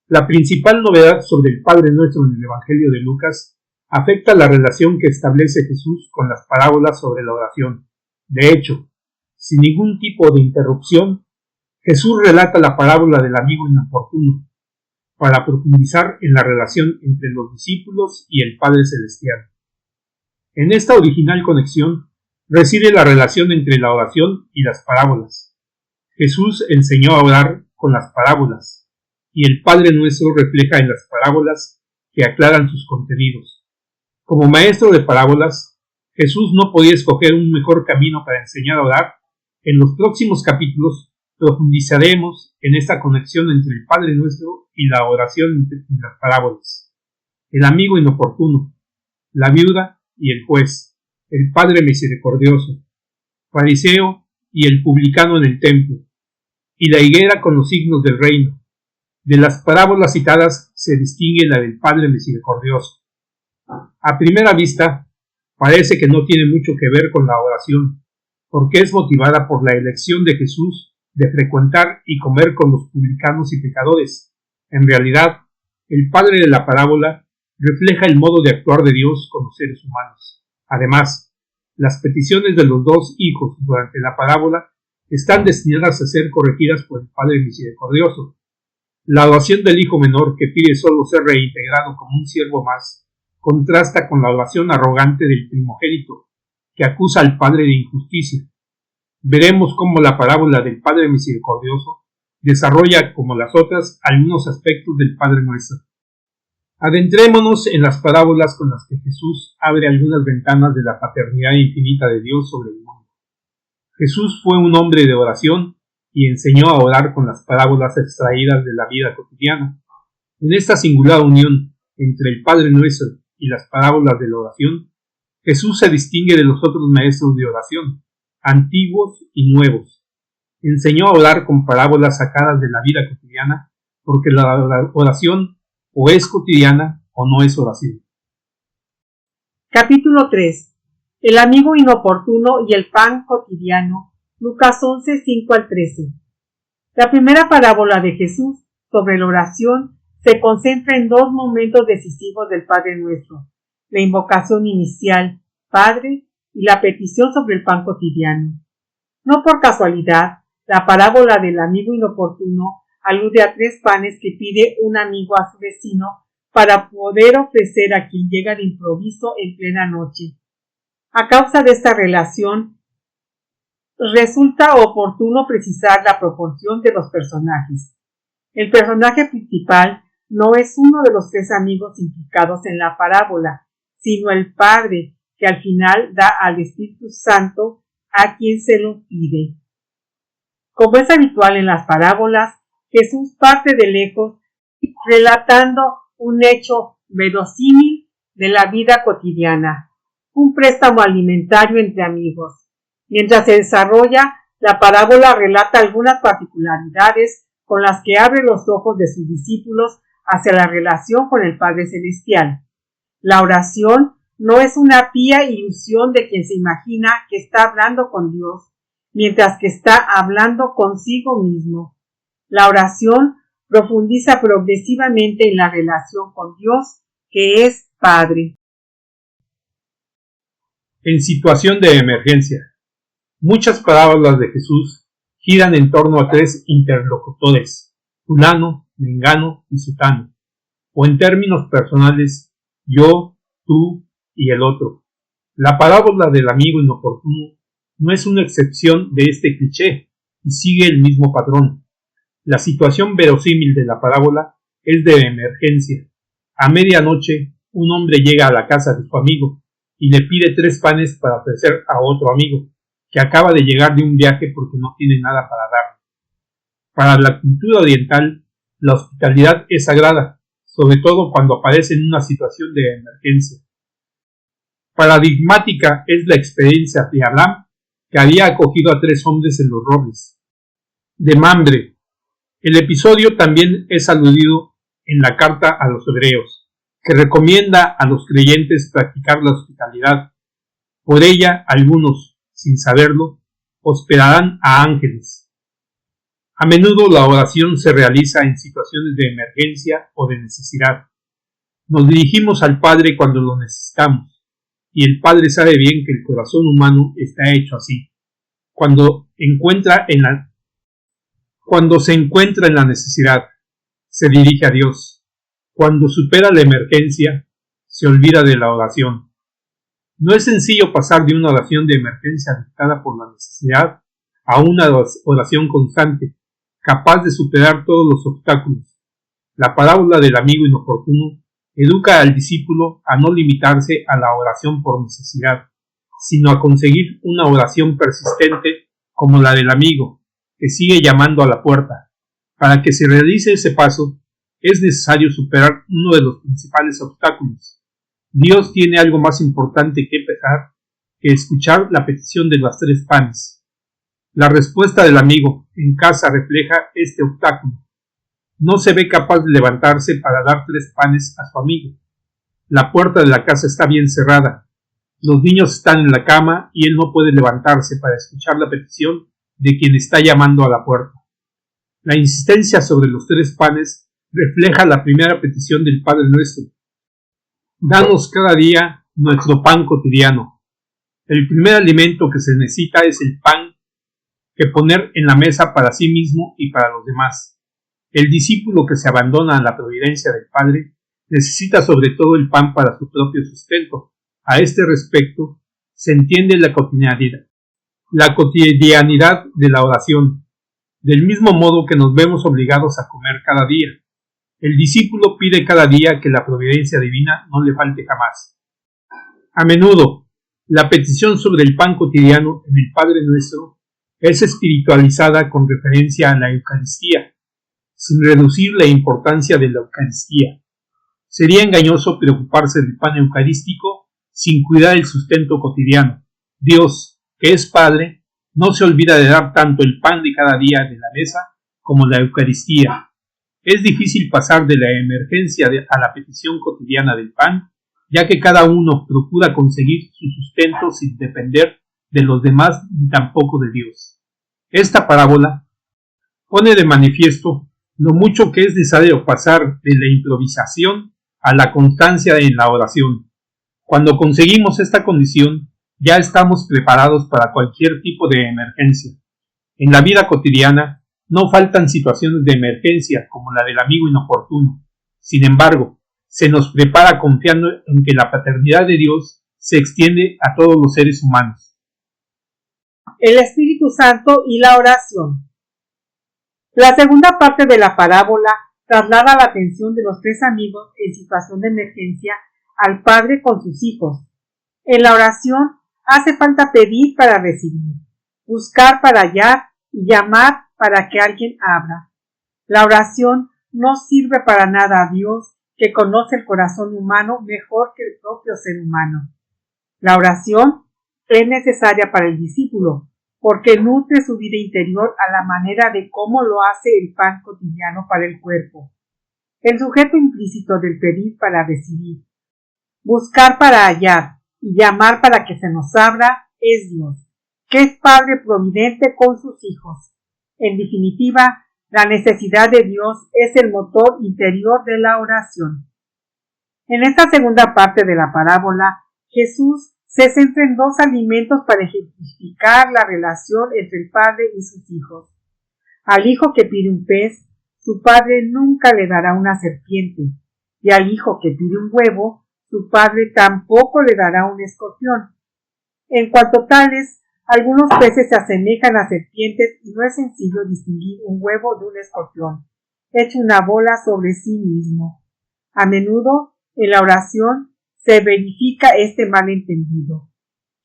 La principal novedad sobre el Padre Nuestro en el Evangelio de Lucas afecta la relación que establece Jesús con las parábolas sobre la oración. De hecho, sin ningún tipo de interrupción, Jesús relata la parábola del amigo inoportuno, para profundizar en la relación entre los discípulos y el Padre Celestial. En esta original conexión reside la relación entre la oración y las parábolas. Jesús enseñó a orar con las parábolas, y el Padre Nuestro refleja en las parábolas que aclaran sus contenidos. Como maestro de parábolas, Jesús no podía escoger un mejor camino para enseñar a orar. En los próximos capítulos profundizaremos en esta conexión entre el Padre Nuestro y la oración en las parábolas. El amigo inoportuno, la viuda y el juez, el Padre misericordioso, fariseo y el publicano en el templo, y la higuera con los signos del reino. De las parábolas citadas se distingue la del Padre misericordioso. A primera vista, parece que no tiene mucho que ver con la oración, porque es motivada por la elección de Jesús de frecuentar y comer con los publicanos y pecadores. En realidad, el padre de la parábola refleja el modo de actuar de Dios con los seres humanos. Además, las peticiones de los dos hijos durante la parábola están destinadas a ser corregidas por el Padre misericordioso. La oración del hijo menor, que pide solo ser reintegrado como un siervo más, contrasta con la oración arrogante del primogénito, que acusa al padre de injusticia. Veremos cómo la parábola del Padre misericordioso desarrolla, como las otras, algunos aspectos del Padre Nuestro. Adentrémonos en las parábolas con las que Jesús abre algunas ventanas de la paternidad infinita de Dios sobre el mundo. Jesús fue un hombre de oración y enseñó a orar con las parábolas extraídas de la vida cotidiana. En esta singular unión entre el Padre Nuestro y las parábolas de la oración, Jesús se distingue de los otros maestros de oración, antiguos y nuevos. Enseñó a orar con parábolas sacadas de la vida cotidiana, porque la oración o es cotidiana o no es oración. Capítulo 3. El amigo inoportuno y el pan cotidiano. Lucas 11, 5 al 13. La primera parábola de Jesús sobre la oración se concentra en dos momentos decisivos del Padre Nuestro: la invocación inicial, Padre, y la petición sobre el pan cotidiano. No por casualidad, la parábola del amigo inoportuno alude a 3 panes que pide un amigo a su vecino para poder ofrecer a quien llega de improviso en plena noche. A causa de esta relación, resulta oportuno precisar la proporción de los personajes. El personaje principal no es uno de los 3 amigos implicados en la parábola, sino el Padre, que al final da al Espíritu Santo a quien se lo pide. Como es habitual en las parábolas, Jesús parte de lejos, relatando un hecho verosímil de la vida cotidiana, un préstamo alimentario entre amigos. Mientras se desarrolla, la parábola relata algunas particularidades con las que abre los ojos de sus discípulos hacia la relación con el Padre Celestial. La oración no es una pía ilusión de quien se imagina que está hablando con Dios, mientras que está hablando consigo mismo. La oración profundiza progresivamente en la relación con Dios, que es Padre. En situación de emergencia, muchas parábolas de Jesús giran en torno a 3 interlocutores: fulano, mengano y sutano, o en términos personales, yo, tú y el otro. La parábola del amigo inoportuno no es una excepción de este cliché y sigue el mismo patrón. La situación verosímil de la parábola es de emergencia. A medianoche, un hombre llega a la casa de su amigo y le pide 3 panes para ofrecer a otro amigo. que acaba de llegar de un viaje porque no tiene nada para dar. Para la cultura oriental, la hospitalidad es sagrada, sobre todo cuando aparece en una situación de emergencia. Paradigmática es la experiencia de Abraham, que había acogido a 3 hombres en los robles de Mamre. El episodio también es aludido en la carta a los hebreos, que recomienda a los creyentes practicar la hospitalidad. Por ella, algunos, sin saberlo, hospedarán a ángeles. A menudo la oración se realiza en situaciones de emergencia o de necesidad. Nos dirigimos al Padre cuando lo necesitamos, y el Padre sabe bien que el corazón humano está hecho así. Cuando se encuentra en la necesidad, se dirige a Dios. Cuando supera la emergencia, se olvida de la oración. No es sencillo pasar de una oración de emergencia dictada por la necesidad a una oración constante, capaz de superar todos los obstáculos. La parábola del amigo inoportuno educa al discípulo a no limitarse a la oración por necesidad, sino a conseguir una oración persistente como la del amigo, que sigue llamando a la puerta. Para que se realice ese paso, es necesario superar uno de los principales obstáculos. Dios tiene algo más importante que empezar que escuchar la petición de los 3 panes. La respuesta del amigo en casa refleja este obstáculo. No se ve capaz de levantarse para dar 3 panes a su amigo. La puerta de la casa está bien cerrada. Los niños están en la cama y él no puede levantarse para escuchar la petición de quien está llamando a la puerta. La insistencia sobre los 3 panes refleja la primera petición del Padre Nuestro. Danos cada día nuestro pan cotidiano. El primer alimento que se necesita es el pan que poner en la mesa para sí mismo y para los demás. El discípulo que se abandona a la providencia del Padre necesita sobre todo el pan para su propio sustento. A este respecto, se entiende la cotidianidad de la oración, del mismo modo que nos vemos obligados a comer cada día. El discípulo pide cada día que la providencia divina no le falte jamás. A menudo, la petición sobre el pan cotidiano en el Padre Nuestro es espiritualizada con referencia a la Eucaristía, sin reducir la importancia de la Eucaristía. Sería engañoso preocuparse del pan eucarístico sin cuidar el sustento cotidiano. Dios, que es Padre, no se olvida de dar tanto el pan de cada día de la mesa como la Eucaristía. Es difícil pasar de la emergencia a la petición cotidiana del pan, ya que cada uno procura conseguir su sustento sin depender de los demás ni tampoco de Dios. Esta parábola pone de manifiesto lo mucho que es necesario pasar de la improvisación a la constancia en la oración. Cuando conseguimos esta condición, ya estamos preparados para cualquier tipo de emergencia. En la vida cotidiana, no faltan situaciones de emergencia como la del amigo inoportuno. Sin embargo, se nos prepara confiando en que la paternidad de Dios se extiende a todos los seres humanos. El Espíritu Santo y la oración. La segunda parte de la parábola traslada la atención de los 3 amigos en situación de emergencia al Padre con sus hijos. En la oración hace falta pedir para recibir, buscar para hallar y llamar para que alguien abra. La oración no sirve para nada a Dios, que conoce el corazón humano mejor que el propio ser humano. La oración es necesaria para el discípulo, porque nutre su vida interior a la manera de cómo lo hace el pan cotidiano para el cuerpo. El sujeto implícito del pedir para recibir, buscar para hallar y llamar para que se nos abra es Dios, que es Padre providente con sus hijos. En definitiva, la necesidad de Dios es el motor interior de la oración. En esta segunda parte de la parábola, Jesús se centra en 2 alimentos para ejemplificar la relación entre el Padre y sus hijos. Al hijo que pide un pez, su padre nunca le dará una serpiente, y al hijo que pide un huevo, su padre tampoco le dará un escorpión. En cuanto tales, algunos peces se asemejan a serpientes y no es sencillo distinguir un huevo de un escorpión, hecho una bola sobre sí mismo. A menudo, en la oración, se verifica este malentendido.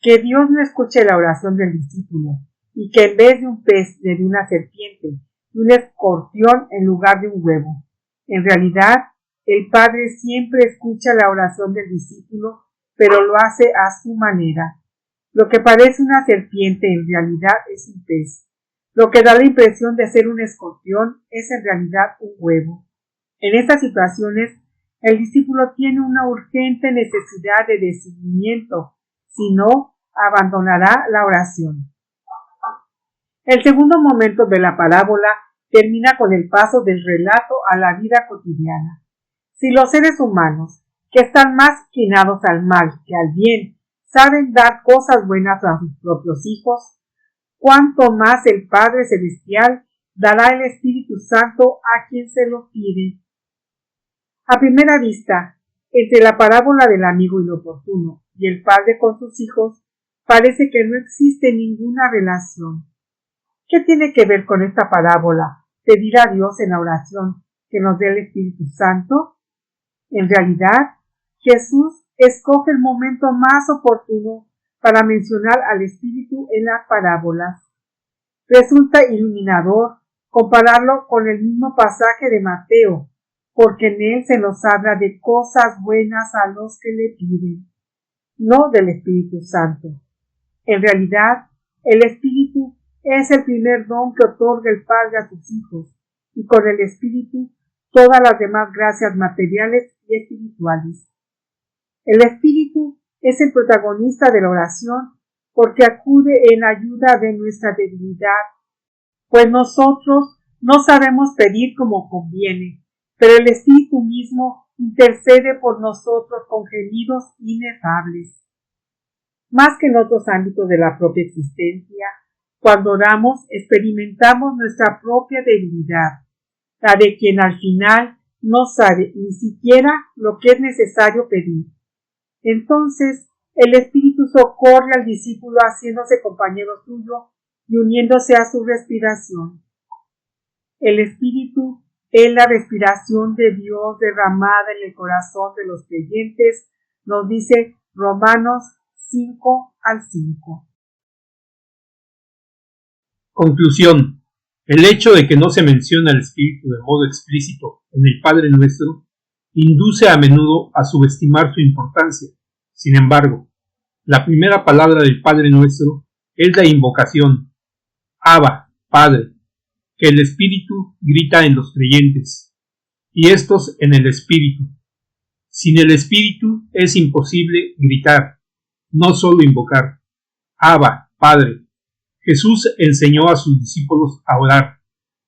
que Dios no escuche la oración del discípulo y que en vez de un pez le dé una serpiente y un escorpión en lugar de un huevo. En realidad, el Padre siempre escucha la oración del discípulo, pero lo hace a su manera. Lo que parece una serpiente en realidad es un pez. Lo que da la impresión de ser un escorpión es en realidad un huevo. En estas situaciones, el discípulo tiene una urgente necesidad de decidimiento, si no, abandonará la oración. El segundo momento de la parábola termina con el paso del relato a la vida cotidiana. Si los seres humanos, que están más inclinados al mal que al bien, saben dar cosas buenas a sus propios hijos, cuánto más el Padre Celestial dará el Espíritu Santo a quien se lo pide. A primera vista, entre la parábola del amigo inoportuno y el padre con sus hijos, parece que no existe ninguna relación. ¿Qué tiene que ver con esta parábola pedir a Dios en la oración que nos dé el Espíritu Santo? En realidad, Jesús escoge el momento más oportuno para mencionar al Espíritu en las parábolas. Resulta iluminador compararlo con el mismo pasaje de Mateo, porque en él se nos habla de cosas buenas a los que le piden, no del Espíritu Santo. En realidad, el Espíritu es el primer don que otorga el Padre a sus hijos, y con el Espíritu todas las demás gracias materiales y espirituales. El Espíritu es el protagonista de la oración porque acude en ayuda de nuestra debilidad, pues nosotros no sabemos pedir como conviene, pero el Espíritu mismo intercede por nosotros con gemidos inefables. Más que en otros ámbitos de la propia existencia, cuando oramos experimentamos nuestra propia debilidad, la de quien al final no sabe ni siquiera lo que es necesario pedir. Entonces, el Espíritu socorre al discípulo haciéndose compañero suyo y uniéndose a su respiración. El Espíritu es la respiración de Dios derramada en el corazón de los creyentes, nos dice Romanos 5:5. Conclusión. El hecho de que no se menciona el Espíritu de modo explícito en el Padre Nuestro induce a menudo a subestimar su importancia. Sin embargo, la primera palabra del Padre Nuestro es la invocación, Abba, Padre, que el Espíritu grita en los creyentes, y estos en el Espíritu. Sin el Espíritu es imposible gritar, no solo invocar. Abba, Padre. Jesús enseñó a sus discípulos a orar,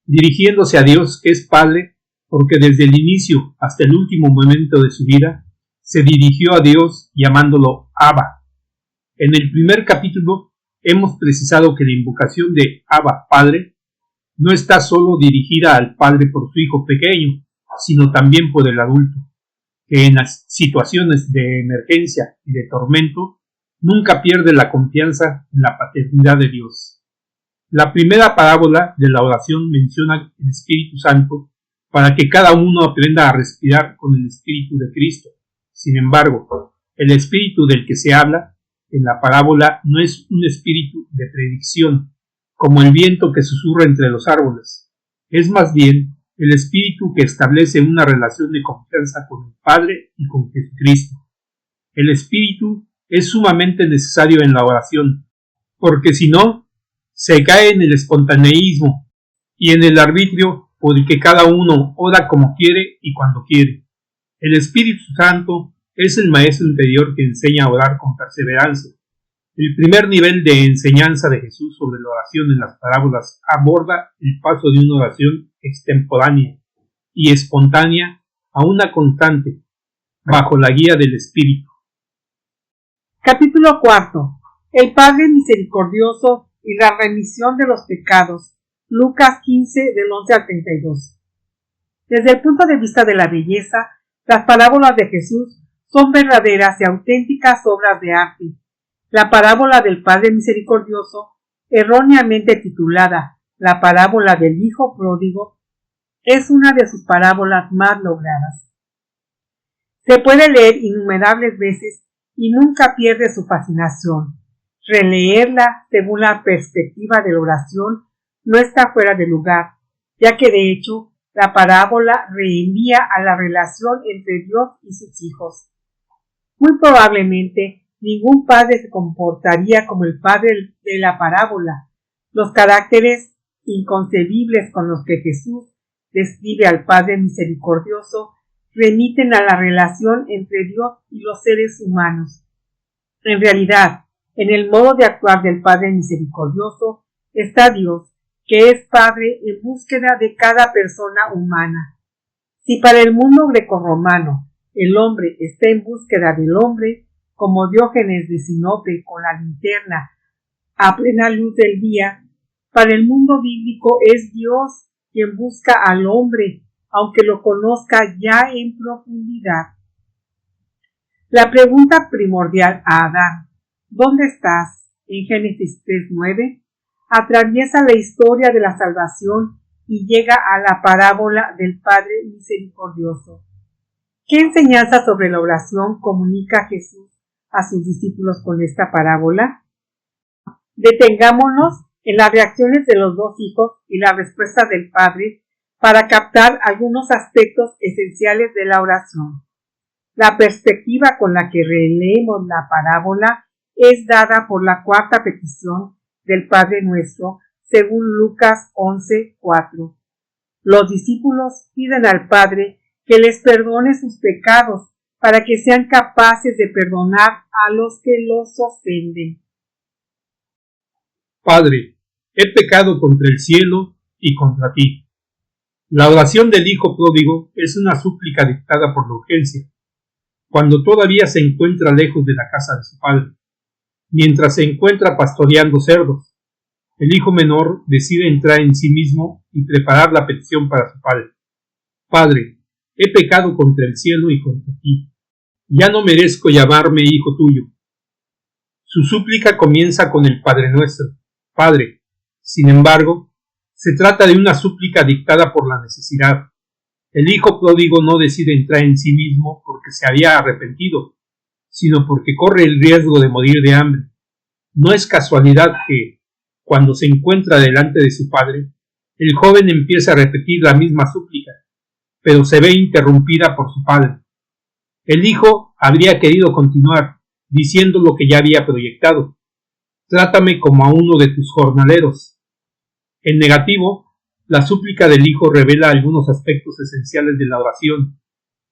dirigiéndose a Dios que es Padre, porque desde el inicio hasta el último momento de su vida, se dirigió a Dios llamándolo Abba. En el primer capítulo hemos precisado que la invocación de Abba, Padre, no está solo dirigida al Padre por su hijo pequeño, sino también por el adulto, que en las situaciones de emergencia y de tormento nunca pierde la confianza en la paternidad de Dios. La primera parábola de la oración menciona el Espíritu Santo para que cada uno aprenda a respirar con el Espíritu de Cristo. Sin embargo, el Espíritu del que se habla en la parábola no es un espíritu de predicción, como el viento que susurra entre los árboles. Es más bien el Espíritu que establece una relación de confianza con el Padre y con Jesucristo. El Espíritu es sumamente necesario en la oración, porque si no, se cae en el espontaneísmo y en el arbitrio por el que cada uno ora como quiere y cuando quiere. El Espíritu Santo es el maestro interior que enseña a orar con perseverancia. El primer nivel de enseñanza de Jesús sobre la oración en las parábolas aborda el paso de una oración extemporánea y espontánea a una constante, bajo la guía del Espíritu. Capítulo 4. El Padre Misericordioso y la remisión de los pecados. Lucas 15, del 11 al 32. Desde el punto de vista de la belleza, las parábolas de Jesús son verdaderas y auténticas obras de arte. La parábola del Padre Misericordioso, erróneamente titulada la parábola del Hijo Pródigo, es una de sus parábolas más logradas. Se puede leer innumerables veces y nunca pierde su fascinación. Releerla según la perspectiva de la oración no está fuera de lugar, ya que de hecho la parábola reenvía a la relación entre Dios y sus hijos. Muy probablemente ningún padre se comportaría como el padre de la parábola. Los caracteres inconcebibles con los que Jesús describe al Padre misericordioso remiten a la relación entre Dios y los seres humanos. En realidad, en el modo de actuar del Padre misericordioso está Dios, que es Padre en búsqueda de cada persona humana. Si para el mundo grecorromano el hombre está en búsqueda del hombre, como Diógenes de Sinope con la linterna a plena luz del día, para el mundo bíblico es Dios quien busca al hombre, aunque lo conozca ya en profundidad. La pregunta primordial a Adán, ¿dónde estás?, en Génesis 3:9, atraviesa la historia de la salvación y llega a la parábola del Padre misericordioso. ¿Qué enseñanza sobre la oración comunica Jesús a sus discípulos con esta parábola? Detengámonos en las reacciones de los dos hijos y la respuesta del Padre para captar algunos aspectos esenciales de la oración. La perspectiva con la que releemos la parábola es dada por la cuarta petición del Padre Nuestro, según Lucas 11:4. Los discípulos piden al Padre que les perdone sus pecados para que sean capaces de perdonar a los que los ofenden. Padre, he pecado contra el cielo y contra ti. La oración del hijo pródigo es una súplica dictada por la urgencia, cuando todavía se encuentra lejos de la casa de su padre, mientras se encuentra pastoreando cerdos. El hijo menor decide entrar en sí mismo y preparar la petición para su padre. Padre, he pecado contra el cielo y contra ti. Ya no merezco llamarme hijo tuyo. Su súplica comienza con el Padre Nuestro. Padre, sin embargo, se trata de una súplica dictada por la necesidad. El hijo pródigo no decide entrar en sí mismo porque se había arrepentido, sino porque corre el riesgo de morir de hambre. No es casualidad que, cuando se encuentra delante de su padre, el joven empieza a repetir la misma súplica, pero se ve interrumpida por su padre. El hijo habría querido continuar, diciendo lo que ya había proyectado: trátame como a uno de tus jornaleros. En negativo, la súplica del hijo revela algunos aspectos esenciales de la oración.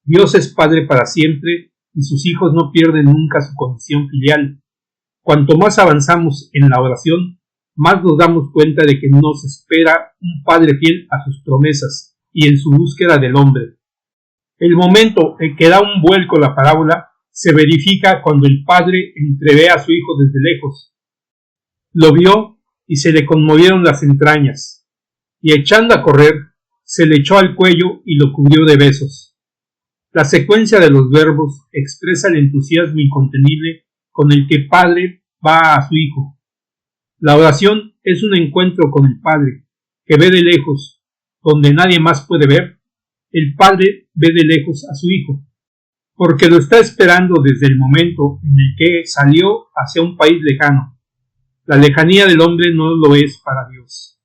Dios es Padre para siempre y sus hijos no pierden nunca su condición filial. Cuanto más avanzamos en la oración, más nos damos cuenta de que nos espera un Padre fiel a sus promesas y en su búsqueda del hombre. El momento en que da un vuelco la parábola se verifica cuando el padre entrevé a su hijo desde lejos. Lo vio y se le conmovieron las entrañas, y echando a correr, se le echó al cuello y lo cubrió de besos. La secuencia de los verbos expresa el entusiasmo incontenible con el que padre va a su hijo. La oración es un encuentro con el Padre, que ve de lejos, donde nadie más puede ver. El Padre ve de lejos a su hijo, porque lo está esperando desde el momento en el que salió hacia un país lejano. La lejanía del hombre no lo es para Dios.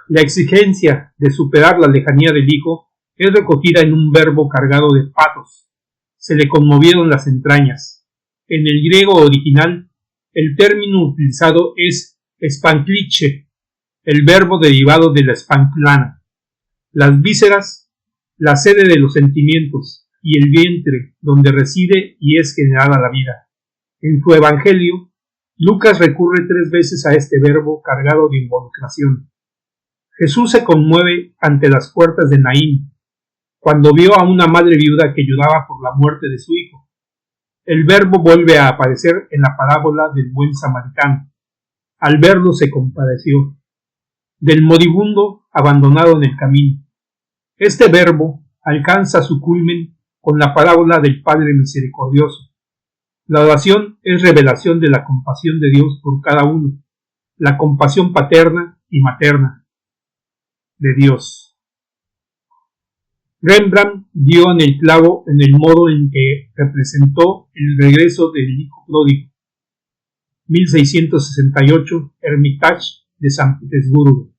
La exigencia de superar la lejanía del hijo es recogida en un verbo cargado de patos. Se le conmovieron las entrañas. En el griego original, el término utilizado es espankliche, el verbo derivado de la espanklana. Las vísceras, la sede de los sentimientos, y el vientre, donde reside y es generada la vida. En su evangelio, Lucas recurre 3 veces a este verbo cargado de involucración. Jesús se conmueve ante las puertas de Naín, cuando vio a una madre viuda que lloraba por la muerte de su hijo. El verbo vuelve a aparecer en la parábola del buen samaritano. Al verlo se compadeció del moribundo abandonado en el camino. Este verbo alcanza su culmen con la parábola del Padre misericordioso. La oración es revelación de la compasión de Dios por cada uno, la compasión paterna y materna de Dios. Rembrandt dio en el clavo en el modo en que representó el regreso del hijo pródigo. 1668, Hermitage de San Petersburgo.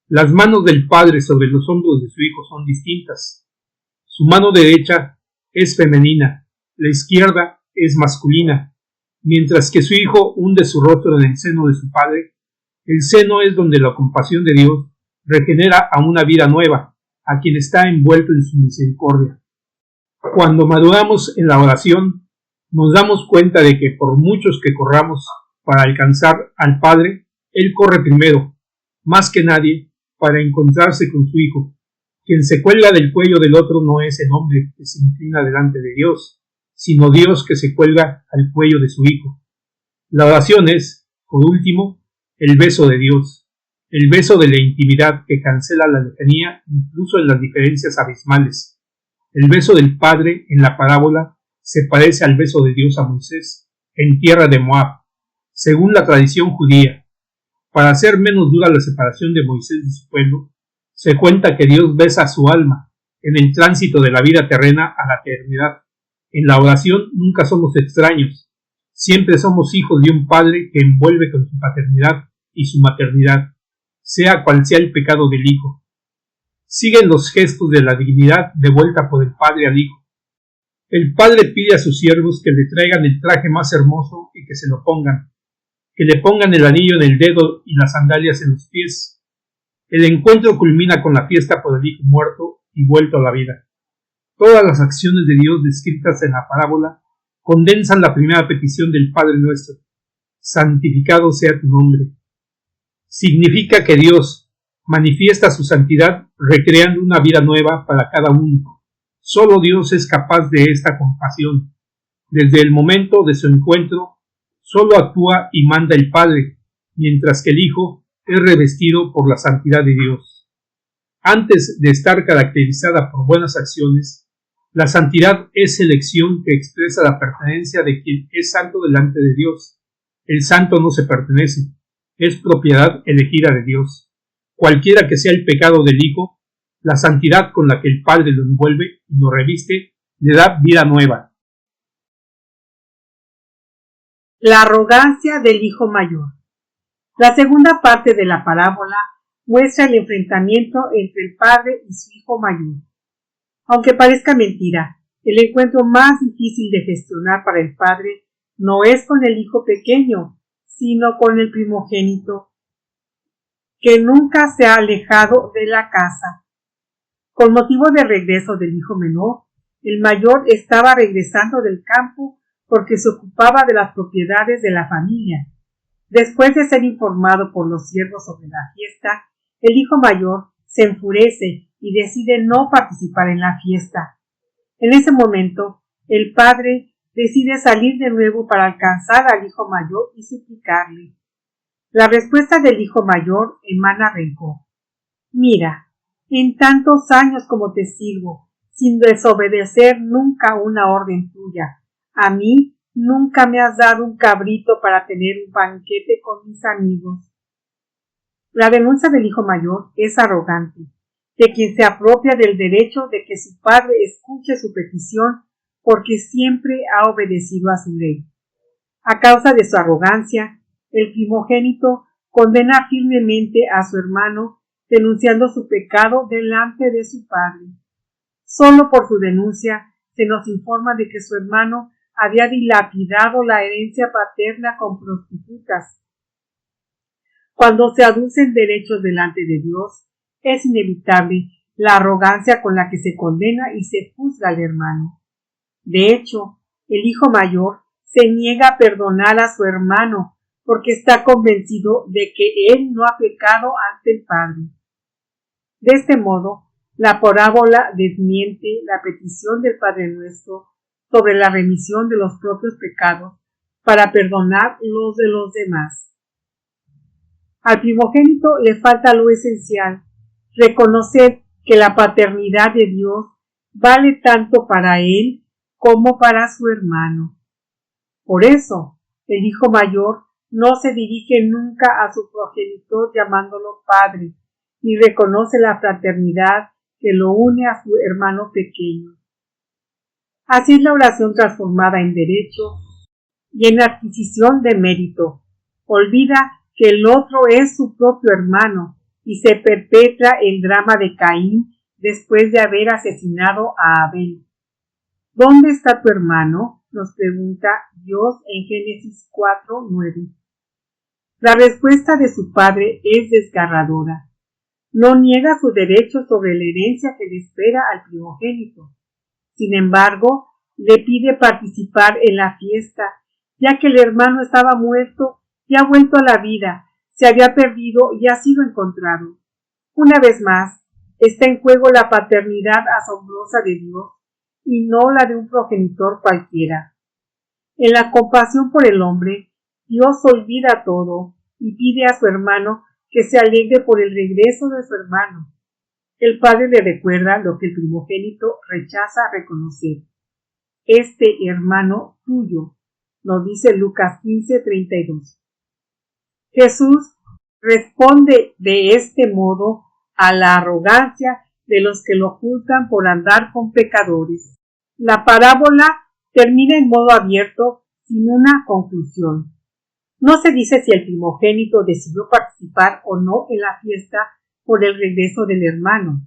Las manos del Padre sobre los hombros de su Hijo son distintas. Su mano derecha es femenina, la izquierda es masculina, mientras que su Hijo hunde su rostro en el seno de su Padre. El seno es donde la compasión de Dios regenera a una vida nueva, a quien está envuelto en su misericordia. Cuando maduramos en la oración, nos damos cuenta de que por muchos que corramos para alcanzar al Padre, Él corre primero, más que nadie, para encontrarse con su Hijo. Quien se cuelga del cuello del otro no es el hombre que se inclina delante de Dios, sino Dios que se cuelga al cuello de su Hijo. La oración es, por último, el beso de Dios, el beso de la intimidad que cancela la lejanía incluso en las diferencias abismales. El beso del Padre en la parábola se parece al beso de Dios a Moisés en tierra de Moab, según la tradición judía. Para hacer menos dura la separación de Moisés de su pueblo, se cuenta que Dios besa su alma en el tránsito de la vida terrena a la eternidad. En la oración nunca somos extraños, siempre somos hijos de un Padre que envuelve con su paternidad y su maternidad, sea cual sea el pecado del Hijo. Siguen los gestos de la dignidad devuelta por el Padre al Hijo. El Padre pide a sus siervos que le traigan el traje más hermoso y que se lo pongan, que le pongan el anillo en el dedo y las sandalias en los pies. El encuentro culmina con la fiesta por el Hijo muerto y vuelto a la vida. Todas las acciones de Dios descritas en la parábola condensan la primera petición del Padre nuestro: santificado sea tu nombre. Significa que Dios manifiesta su santidad recreando una vida nueva para cada uno. Solo Dios es capaz de esta compasión. Desde el momento de su encuentro, solo actúa y manda el Padre, mientras que el Hijo es revestido por la santidad de Dios. Antes de estar caracterizada por buenas acciones, la santidad es elección que expresa la pertenencia de quien es santo delante de Dios. El santo no se pertenece, es propiedad elegida de Dios. Cualquiera que sea el pecado del Hijo, la santidad con la que el Padre lo envuelve y lo reviste le da vida nueva. La arrogancia del hijo mayor. La segunda parte de la parábola muestra el enfrentamiento entre el padre y su hijo mayor. Aunque parezca mentira, el encuentro más difícil de gestionar para el padre no es con el hijo pequeño, sino con el primogénito, que nunca se ha alejado de la casa. Con motivo del regreso del hijo menor, el mayor estaba regresando del campo porque se ocupaba de las propiedades de la familia. Después de ser informado por los siervos sobre la fiesta, el hijo mayor se enfurece y decide no participar en la fiesta. En ese momento, el padre decide salir de nuevo para alcanzar al hijo mayor y suplicarle. La respuesta del hijo mayor emana rencor. Mira, en tantos años como te sirvo, sin desobedecer nunca una orden tuya, a mí nunca me has dado un cabrito para tener un banquete con mis amigos. La denuncia del hijo mayor es arrogante, de quien se apropia del derecho de que su padre escuche su petición porque siempre ha obedecido a su ley. A causa de su arrogancia, el primogénito condena firmemente a su hermano, denunciando su pecado delante de su padre. Solo por su denuncia se nos informa de que su hermano había dilapidado la herencia paterna con prostitutas. Cuando se aducen derechos delante de Dios, es inevitable la arrogancia con la que se condena y se juzga al hermano. De hecho, el hijo mayor se niega a perdonar a su hermano porque está convencido de que él no ha pecado ante el Padre. De este modo, la parábola desmiente la petición del Padre Nuestro sobre la remisión de los propios pecados para perdonar los de los demás. Al primogénito le falta lo esencial, reconocer que la paternidad de Dios vale tanto para él como para su hermano. Por eso, el hijo mayor no se dirige nunca a su progenitor llamándolo padre, ni reconoce la fraternidad que lo une a su hermano pequeño. Así es la oración transformada en derecho y en adquisición de mérito. Olvida que el otro es su propio hermano y se perpetra el drama de Caín después de haber asesinado a Abel. ¿Dónde está tu hermano?, nos pregunta Dios en Génesis 4:9. La respuesta de su padre es desgarradora. No niega su derecho sobre la herencia que le espera al primogénito. Sin embargo, le pide participar en la fiesta, ya que el hermano estaba muerto y ha vuelto a la vida, se había perdido y ha sido encontrado. Una vez más, está en juego la paternidad asombrosa de Dios y no la de un progenitor cualquiera. En la compasión por el hombre, Dios olvida todo y pide a su hermano que se alegre por el regreso de su hermano. El padre le recuerda lo que el primogénito rechaza reconocer. Este hermano tuyo, nos dice Lucas 15:32. Jesús responde de este modo a la arrogancia de los que lo juzgan por andar con pecadores. La parábola termina en modo abierto, sin una conclusión. No se dice si el primogénito decidió participar o no en la fiesta por el regreso del hermano.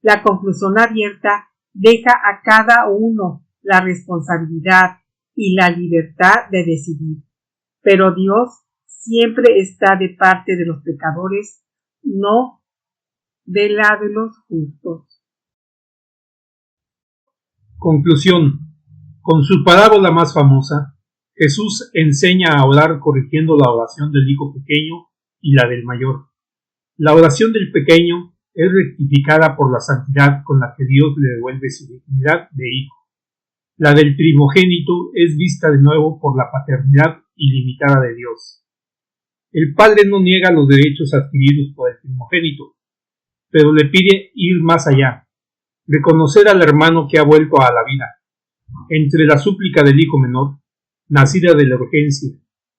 La conclusión abierta deja a cada uno la responsabilidad y la libertad de decidir. Pero Dios siempre está de parte de los pecadores, no de la de los justos. Conclusión. Con su parábola más famosa, Jesús enseña a orar corrigiendo la oración del hijo pequeño y la del mayor. La oración del pequeño es rectificada por la santidad con la que Dios le devuelve su dignidad de hijo. La del primogénito es vista de nuevo por la paternidad ilimitada de Dios. El padre no niega los derechos adquiridos por el primogénito, pero le pide ir más allá, reconocer al hermano que ha vuelto a la vida. Entre la súplica del hijo menor, nacida de la urgencia,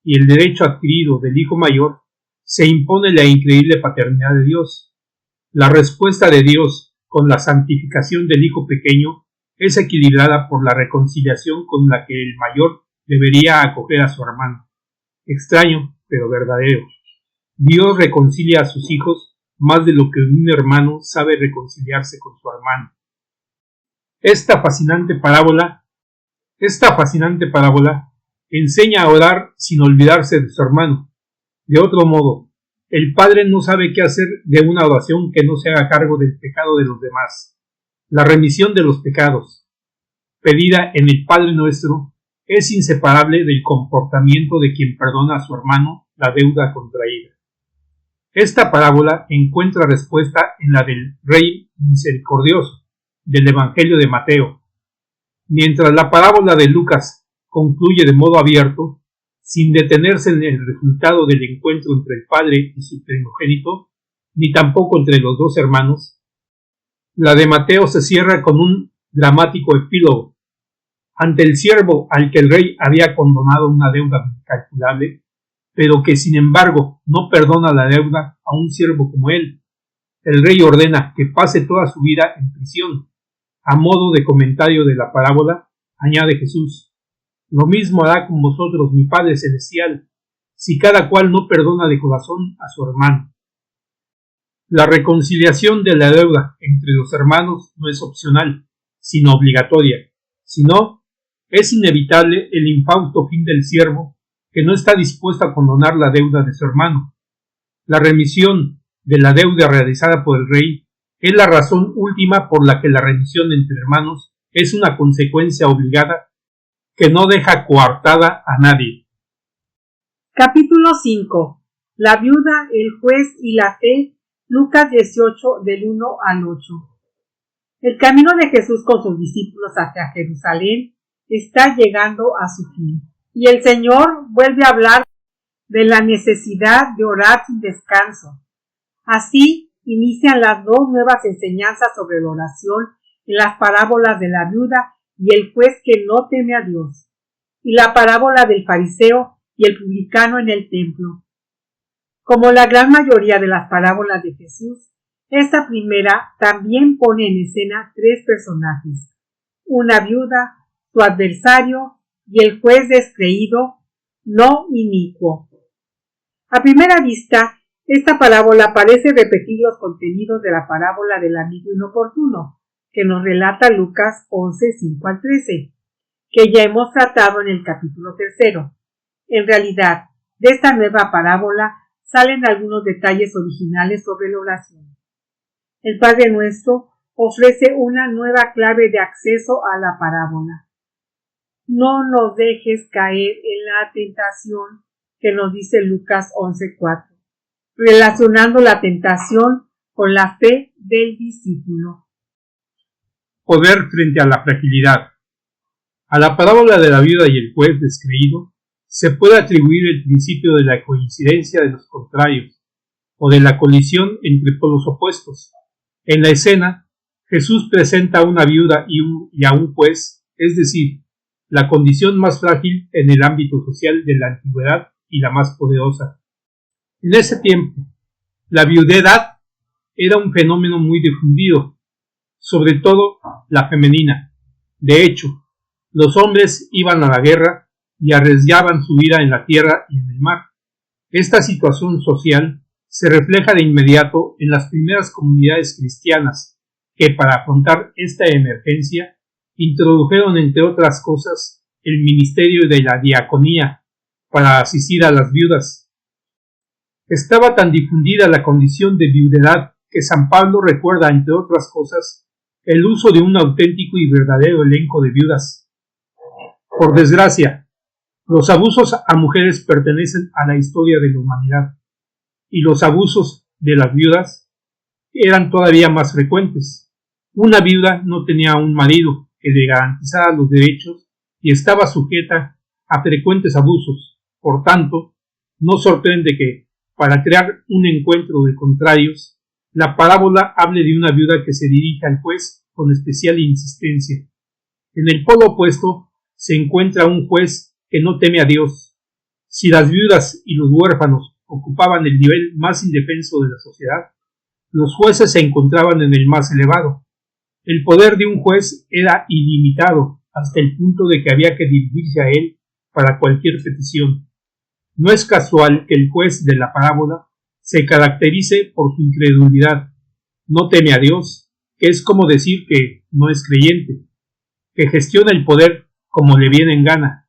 y el derecho adquirido del hijo mayor, se impone la increíble paternidad de Dios. La respuesta de Dios con la santificación del hijo pequeño es equilibrada por la reconciliación con la que el mayor debería acoger a su hermano. Extraño, pero verdadero. Dios reconcilia a sus hijos más de lo que un hermano sabe reconciliarse con su hermano. Esta fascinante parábola enseña a orar sin olvidarse de su hermano. De otro modo, el padre no sabe qué hacer de una oración que no se haga cargo del pecado de los demás. La remisión de los pecados, pedida en el Padre Nuestro, es inseparable del comportamiento de quien perdona a su hermano la deuda contraída. Esta parábola encuentra respuesta en la del Rey Misericordioso, del Evangelio de Mateo. Mientras la parábola de Lucas concluye de modo abierto, sin detenerse en el resultado del encuentro entre el padre y su primogénito, ni tampoco entre los dos hermanos, la de Mateo se cierra con un dramático epílogo. Ante el siervo al que el rey había condonado una deuda incalculable, pero que sin embargo no perdona la deuda a un siervo como él, el rey ordena que pase toda su vida en prisión. A modo de comentario de la parábola, añade Jesús: lo mismo hará con vosotros mi Padre Celestial, si cada cual no perdona de corazón a su hermano. La reconciliación de la deuda entre los hermanos no es opcional, sino obligatoria. Si no, es inevitable el infausto fin del siervo que no está dispuesto a condonar la deuda de su hermano. La remisión de la deuda realizada por el rey es la razón última por la que la remisión entre hermanos es una consecuencia obligada que no deja coartada a nadie. Capítulo 5. La viuda, el juez y la fe. Lucas 18, del 1 al 8. El camino de Jesús con sus discípulos hacia Jerusalén está llegando a su fin, y el Señor vuelve a hablar de la necesidad de orar sin descanso. Así inician las dos nuevas enseñanzas sobre la oración en las parábolas de la viuda y el juez que no teme a Dios, y la parábola del fariseo y el publicano en el templo. Como la gran mayoría de las parábolas de Jesús, esta primera también pone en escena tres personajes: una viuda, su adversario y el juez descreído, no inicuo. A primera vista, esta parábola parece repetir los contenidos de la parábola del amigo inoportuno, que nos relata Lucas 11, 5 al 13, que ya hemos tratado en el capítulo 3. En realidad, de esta nueva parábola salen algunos detalles originales sobre la oración. El Padre Nuestro ofrece una nueva clave de acceso a la parábola. No nos dejes caer en la tentación, que nos dice Lucas 11:4, relacionando la tentación con la fe del discípulo. Poder frente a la fragilidad. A la parábola de la viuda y el juez descreído se puede atribuir el principio de la coincidencia de los contrarios, o de la colisión entre polos opuestos. En la escena, Jesús presenta a una viuda y a un juez, es decir, la condición más frágil en el ámbito social de la antigüedad y la más poderosa. En ese tiempo, la viudedad era un fenómeno muy difundido, sobre todo la femenina. De hecho, los hombres iban a la guerra y arriesgaban su vida en la tierra y en el mar. Esta situación social se refleja de inmediato en las primeras comunidades cristianas, que para afrontar esta emergencia introdujeron, entre otras cosas, el ministerio de la diaconía para asistir a las viudas. Estaba tan difundida la condición de viudedad que San Pablo recuerda, entre otras cosas, el uso de un auténtico y verdadero elenco de viudas. Por desgracia, los abusos a mujeres pertenecen a la historia de la humanidad, y los abusos de las viudas eran todavía más frecuentes. Una viuda no tenía un marido que le garantizara los derechos y estaba sujeta a frecuentes abusos. Por tanto, no sorprende que, para crear un encuentro de contrarios, la parábola hable de una viuda que se dirige al juez con especial insistencia. En el polo opuesto se encuentra un juez que no teme a Dios. Si las viudas y los huérfanos ocupaban el nivel más indefenso de la sociedad, los jueces se encontraban en el más elevado. El poder de un juez era ilimitado, hasta el punto de que había que dirigirse a él para cualquier petición. No es casual que el juez de la parábola se caracterice por su incredulidad. No teme a Dios, que es como decir que no es creyente, que gestiona el poder como le viene en gana.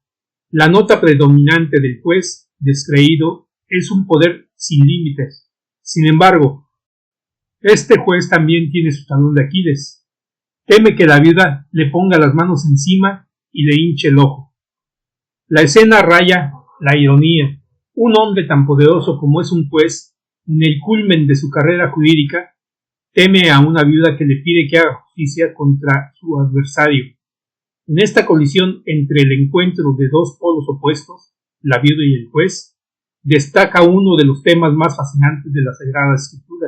La nota predominante del juez descreído es un poder sin límites. Sin embargo, este juez también tiene su talón de Aquiles. Teme que la viuda le ponga las manos encima y le hinche el ojo. La escena raya la ironía. Un hombre tan poderoso como es un juez, en el culmen de su carrera jurídica, teme a una viuda que le pide que haga justicia contra su adversario. En esta colisión entre el encuentro de dos polos opuestos, la viuda y el juez, destaca uno de los temas más fascinantes de la Sagrada Escritura: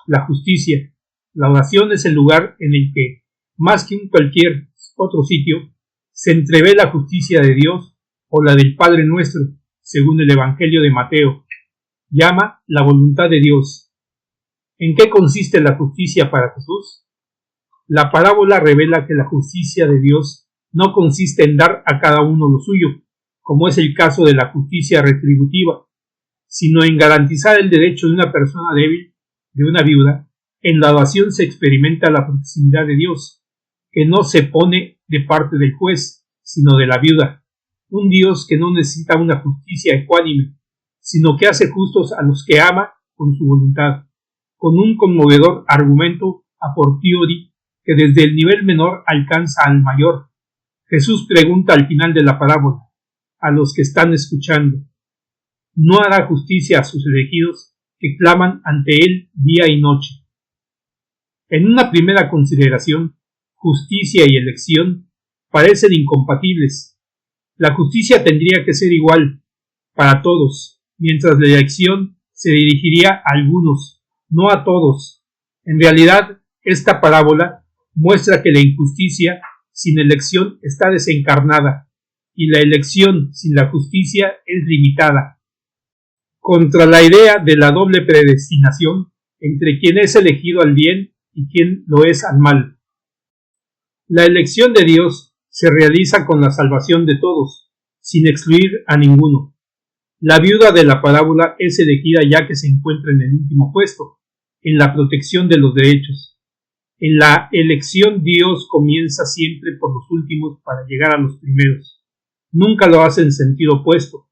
la justicia. La oración es el lugar en el que, más que en cualquier otro sitio, se entrevé la justicia de Dios o la del Padre Nuestro, según el Evangelio de Mateo. Llama la voluntad de Dios. ¿En qué consiste la justicia para Jesús? La parábola revela que la justicia de Dios no consiste en dar a cada uno lo suyo, como es el caso de la justicia retributiva, sino en garantizar el derecho de una persona débil, de una viuda. En la oración se experimenta la proximidad de Dios, que no se pone de parte del juez, sino de la viuda. Un Dios que no necesita una justicia ecuánime, sino que hace justos a los que ama con su voluntad, con un conmovedor argumento a fortiori que desde el nivel menor alcanza al mayor. Jesús pregunta al final de la parábola a los que están escuchando: ¿no hará justicia a sus elegidos que claman ante él día y noche? En una primera consideración, justicia y elección parecen incompatibles. La justicia tendría que ser igual para todos, mientras la elección se dirigiría a algunos, no a todos. En realidad, esta parábola muestra que la injusticia sin elección está desencarnada y la elección sin la justicia es limitada. Contra la idea de la doble predestinación entre quien es elegido al bien y quien lo es al mal. La elección de Dios se realiza con la salvación de todos, sin excluir a ninguno. La viuda de la parábola es elegida ya que se encuentra en el último puesto, en la protección de los derechos. En la elección Dios comienza siempre por los últimos para llegar a los primeros. Nunca lo hace en sentido opuesto.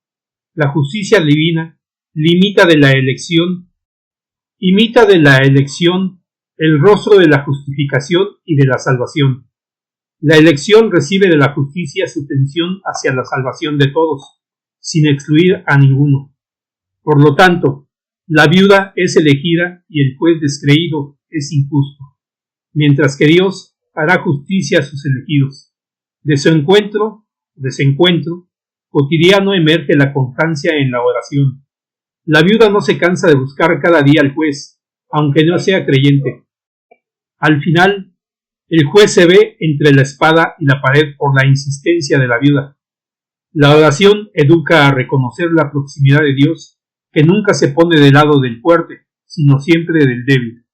La justicia divina imita de la elección el rostro de la justificación y de la salvación. La elección recibe de la justicia su tensión hacia la salvación de todos, sin excluir a ninguno. Por lo tanto, la viuda es elegida y el juez descreído es injusto, mientras que Dios hará justicia a sus elegidos. De su desencuentro cotidiano emerge la constancia en la oración. La viuda no se cansa de buscar cada día al juez, aunque no sea creyente. Al final, el juez se ve entre la espada y la pared por la insistencia de la viuda. La oración educa a reconocer la proximidad de Dios, que nunca se pone del lado del fuerte, sino siempre del débil.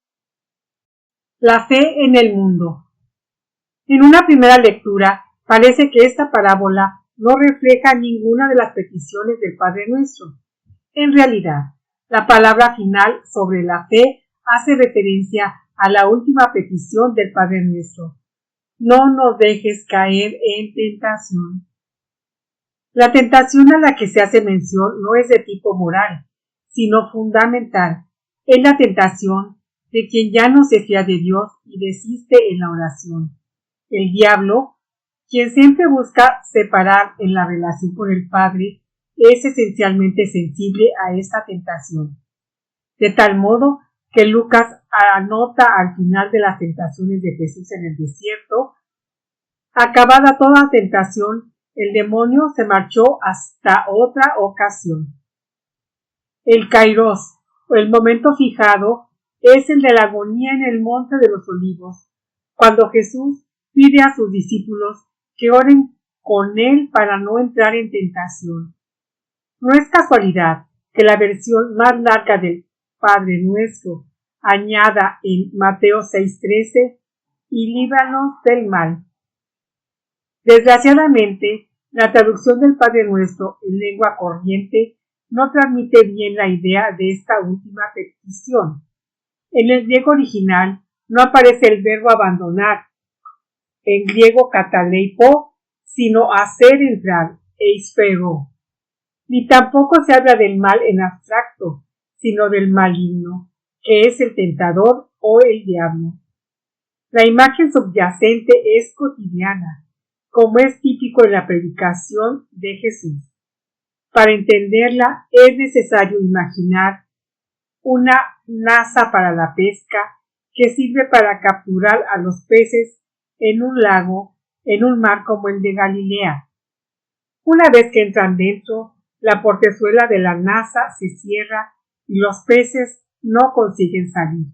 La fe en el mundo. En una primera lectura, parece que esta parábola no refleja ninguna de las peticiones del Padre Nuestro. En realidad, la palabra final sobre la fe hace referencia a la última petición del Padre Nuestro. No nos dejes caer en tentación. La tentación a la que se hace mención no es de tipo moral, sino fundamental. Es la tentación de quien ya no se fía de Dios y desiste en la oración. El diablo, quien siempre busca separar en la relación con el Padre, es esencialmente sensible a esta tentación. De tal modo que Lucas anota al final de las tentaciones de Jesús en el desierto: acabada toda tentación, el demonio se marchó hasta otra ocasión. El kairos, o el momento fijado, es el de la agonía en el monte de los olivos, cuando Jesús pide a sus discípulos que oren con él para no entrar en tentación. No es casualidad que la versión más larga del Padre Nuestro añada en Mateo 6:13: y líbranos del mal. Desgraciadamente, la traducción del Padre Nuestro en lengua corriente no transmite bien la idea de esta última petición. En el griego original no aparece el verbo abandonar, en griego kataleipo, sino hacer entrar, eispero. Ni tampoco se habla del mal en abstracto, sino del maligno, que es el tentador o el diablo. La imagen subyacente es cotidiana, como es típico en la predicación de Jesús. Para entenderla es necesario imaginar una naza para la pesca que sirve para capturar a los peces en un lago, en un mar como el de Galilea. Una vez que entran dentro, la portezuela de la naza se cierra y los peces no consiguen salir.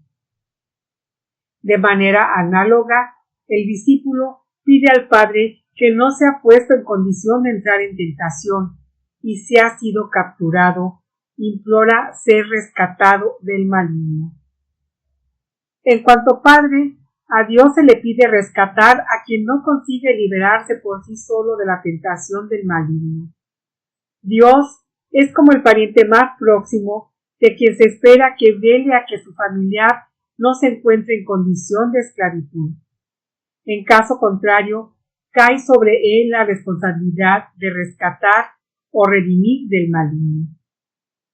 De manera análoga, el discípulo pide al Padre que no se ha puesto en condición de entrar en tentación y si ha sido capturado, implora ser rescatado del maligno. En cuanto Padre, a Dios se le pide rescatar a quien no consigue liberarse por sí solo de la tentación del maligno. Dios es como el pariente más próximo de quien se espera que vele a que su familiar no se encuentre en condición de esclavitud. En caso contrario, cae sobre él la responsabilidad de rescatar o redimir del maligno.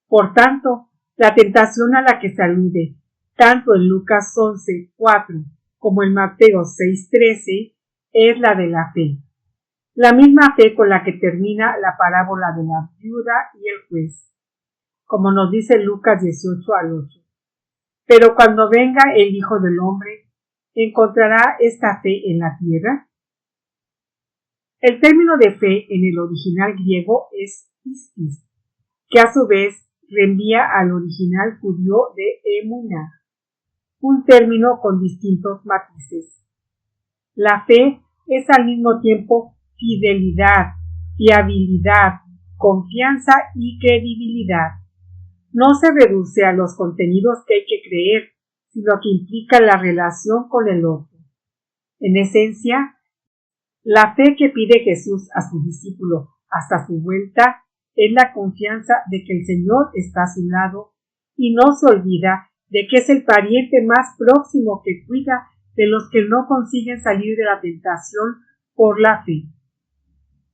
Por tanto, la tentación a la que se alude, tanto en Lucas 11:4 como en Mateo 6:13, es la de la fe. La misma fe con la que termina la parábola de la viuda y el juez, como nos dice Lucas 18:8. Pero cuando venga el Hijo del Hombre, ¿encontrará esta fe en la tierra? El término de fe en el original griego es pistis, que a su vez reenvía al original judío de emuná, un término con distintos matices. La fe es al mismo tiempo fidelidad, fiabilidad, confianza y credibilidad. No se reduce a los contenidos que hay que creer, sino que implica la relación con el otro. En esencia, la fe que pide Jesús a su discípulo hasta su vuelta es la confianza de que el Señor está a su lado y no se olvida de que es el pariente más próximo que cuida de los que no consiguen salir de la tentación por la fe.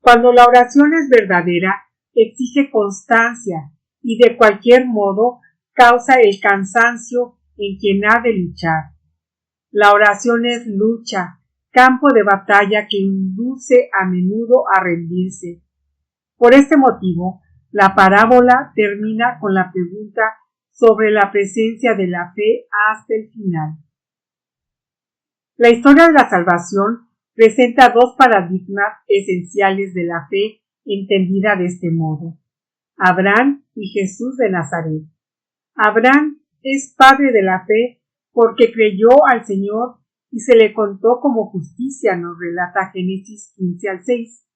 Cuando la oración es verdadera, exige constancia y de cualquier modo causa el cansancio en quien ha de luchar. La oración es lucha, campo de batalla que induce a menudo a rendirse. Por este motivo, la parábola termina con la pregunta sobre la presencia de la fe hasta el final. La historia de la salvación presenta dos paradigmas esenciales de la fe entendida de este modo: Abraham y Jesús de Nazaret. Abraham es padre de la fe porque creyó al Señor y se le contó como justicia, nos relata Génesis 15 al 6.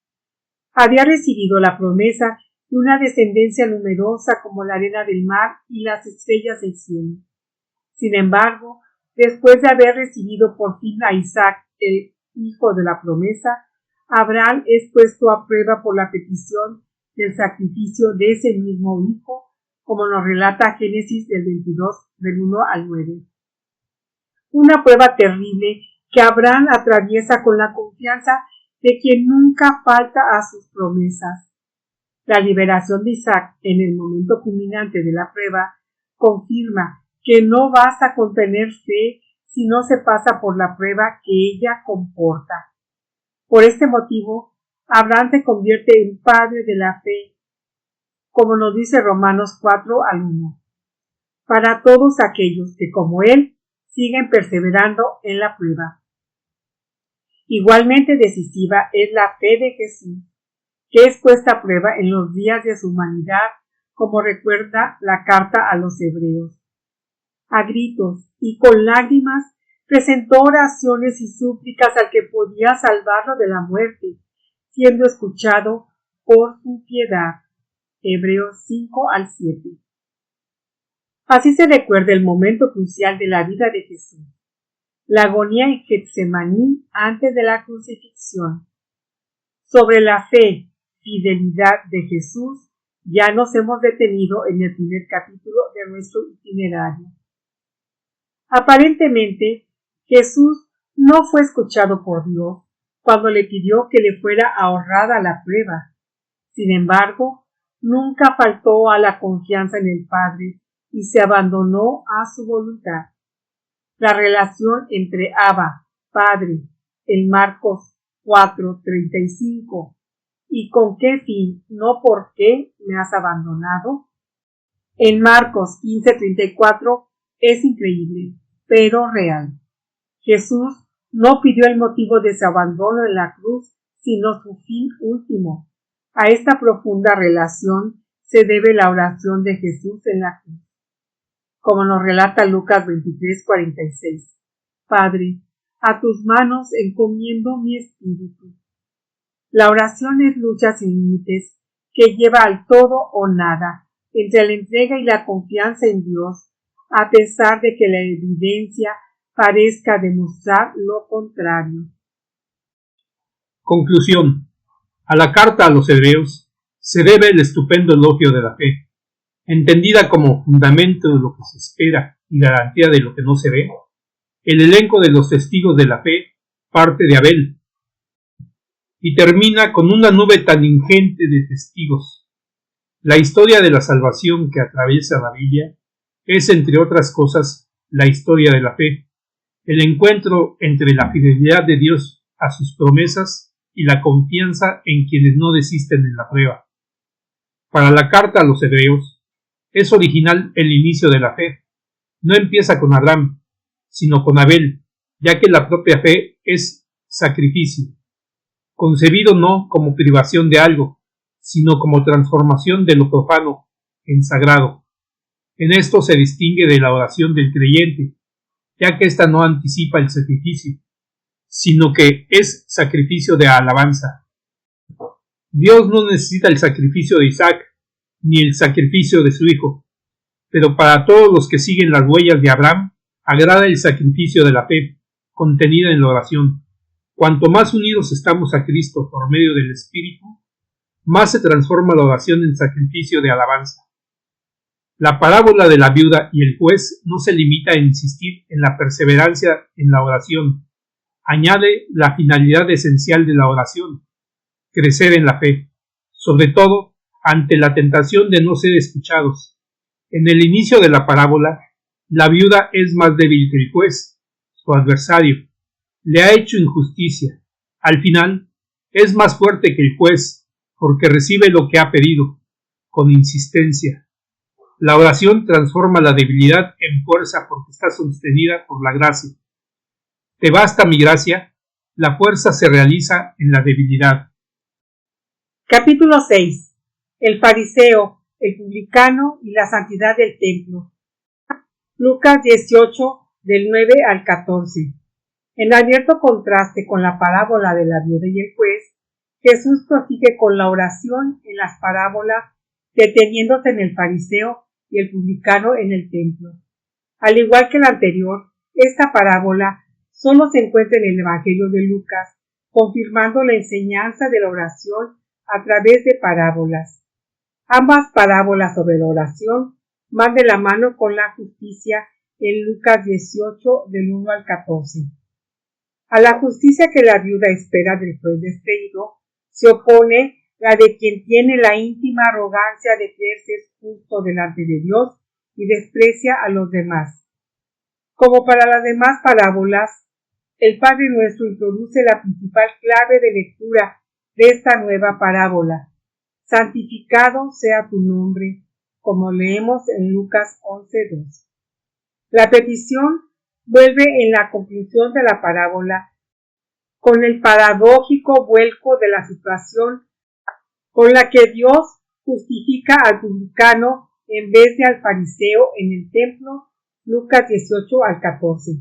Había recibido la promesa de una descendencia numerosa como la arena del mar y las estrellas del cielo. Sin embargo, después de haber recibido por fin a Isaac, el hijo de la promesa, Abraham es puesto a prueba por la petición del sacrificio de ese mismo hijo, como nos relata Génesis del 22, del 1 al 9. Una prueba terrible que Abraham atraviesa con la confianza de quien nunca falta a sus promesas. La liberación de Isaac en el momento culminante de la prueba confirma que no basta con tener fe si no se pasa por la prueba que ella comporta. Por este motivo, Abraham se convierte en padre de la fe, como nos dice Romanos 4 al 1, para todos aquellos que, como él, siguen perseverando en la prueba. Igualmente decisiva es la fe de Jesús, que es puesta a prueba en los días de su humanidad, como recuerda la carta a los Hebreos. A gritos y con lágrimas presentó oraciones y súplicas al que podía salvarlo de la muerte, siendo escuchado por su piedad. Hebreos 5 al 7. Así se recuerda el momento crucial de la vida de Jesús, la agonía en Getsemaní antes de la crucifixión. Sobre la fe, fidelidad de Jesús, ya nos hemos detenido en el primer capítulo de nuestro itinerario. Aparentemente, Jesús no fue escuchado por Dios cuando le pidió que le fuera ahorrada la prueba. Sin embargo, nunca faltó a la confianza en el Padre y se abandonó a su voluntad. La relación entre Abba, Padre, en Marcos 4:35, ¿y con qué fin, no por qué me has abandonado?, en Marcos 15:34, es increíble, pero real. Jesús no pidió el motivo de su abandono en la cruz, sino su fin último. A esta profunda relación se debe la oración de Jesús en la cruz. Como nos relata Lucas 23:46, Padre, a tus manos encomiendo mi espíritu. La oración es lucha sin límites que lleva al todo o nada, entre la entrega y la confianza en Dios, a pesar de que la evidencia parezca demostrar lo contrario. Conclusión. A la carta a los Hebreos se debe el estupendo elogio de la fe, entendida como fundamento de lo que se espera y garantía de lo que no se ve. El elenco de los testigos de la fe parte de Abel y termina con una nube tan ingente de testigos. La historia de la salvación que atraviesa la Biblia es, entre otras cosas, la historia de la fe, el encuentro entre la fidelidad de Dios a sus promesas y la confianza en quienes no desisten en la prueba. Para la carta a los Hebreos, es original el inicio de la fe. No empieza con Abraham, sino con Abel, ya que la propia fe es sacrificio, concebido no como privación de algo, sino como transformación de lo profano en sagrado. En esto se distingue de la oración del creyente, ya que ésta no anticipa el sacrificio, sino que es sacrificio de alabanza. Dios no necesita el sacrificio de Isaac, ni el sacrificio de su hijo, pero para todos los que siguen las huellas de Abraham, agrada el sacrificio de la fe, contenida en la oración. Cuanto más unidos estamos a Cristo por medio del Espíritu, más se transforma la oración en sacrificio de alabanza. La parábola de la viuda y el juez no se limita a insistir en la perseverancia en la oración. Añade la finalidad esencial de la oración: crecer en la fe, sobre todo ante la tentación de no ser escuchados. En el inicio de la parábola, la viuda es más débil que el juez, su adversario. Le ha hecho injusticia. Al final, es más fuerte que el juez, porque recibe lo que ha pedido, con insistencia. La oración transforma la debilidad en fuerza porque está sostenida por la gracia. ¿Te basta mi gracia? La fuerza se realiza en la debilidad. Capítulo 6. El fariseo, el publicano y la santidad del templo. Lucas 18, del 9 al 14. En abierto contraste con la parábola de la viuda y el juez, Jesús prosigue con la oración en las parábolas, deteniéndose en el fariseo y el publicano en el templo. Al igual que la anterior, esta parábola solo se encuentra en el Evangelio de Lucas, confirmando la enseñanza de la oración a través de parábolas. Ambas parábolas sobre la oración van de la mano con la justicia en Lucas 18, del 1 al 14. A la justicia que la viuda espera del juez despedido, se opone la de quien tiene la íntima arrogancia de creerse justo delante de Dios y desprecia a los demás. Como para las demás parábolas, el Padre Nuestro introduce la principal clave de lectura de esta nueva parábola: santificado sea tu nombre, como leemos en Lucas 11:2. La petición vuelve en la conclusión de la parábola con el paradójico vuelco de la situación con la que Dios justifica al publicano en vez de al fariseo en el templo, Lucas 18 al 14.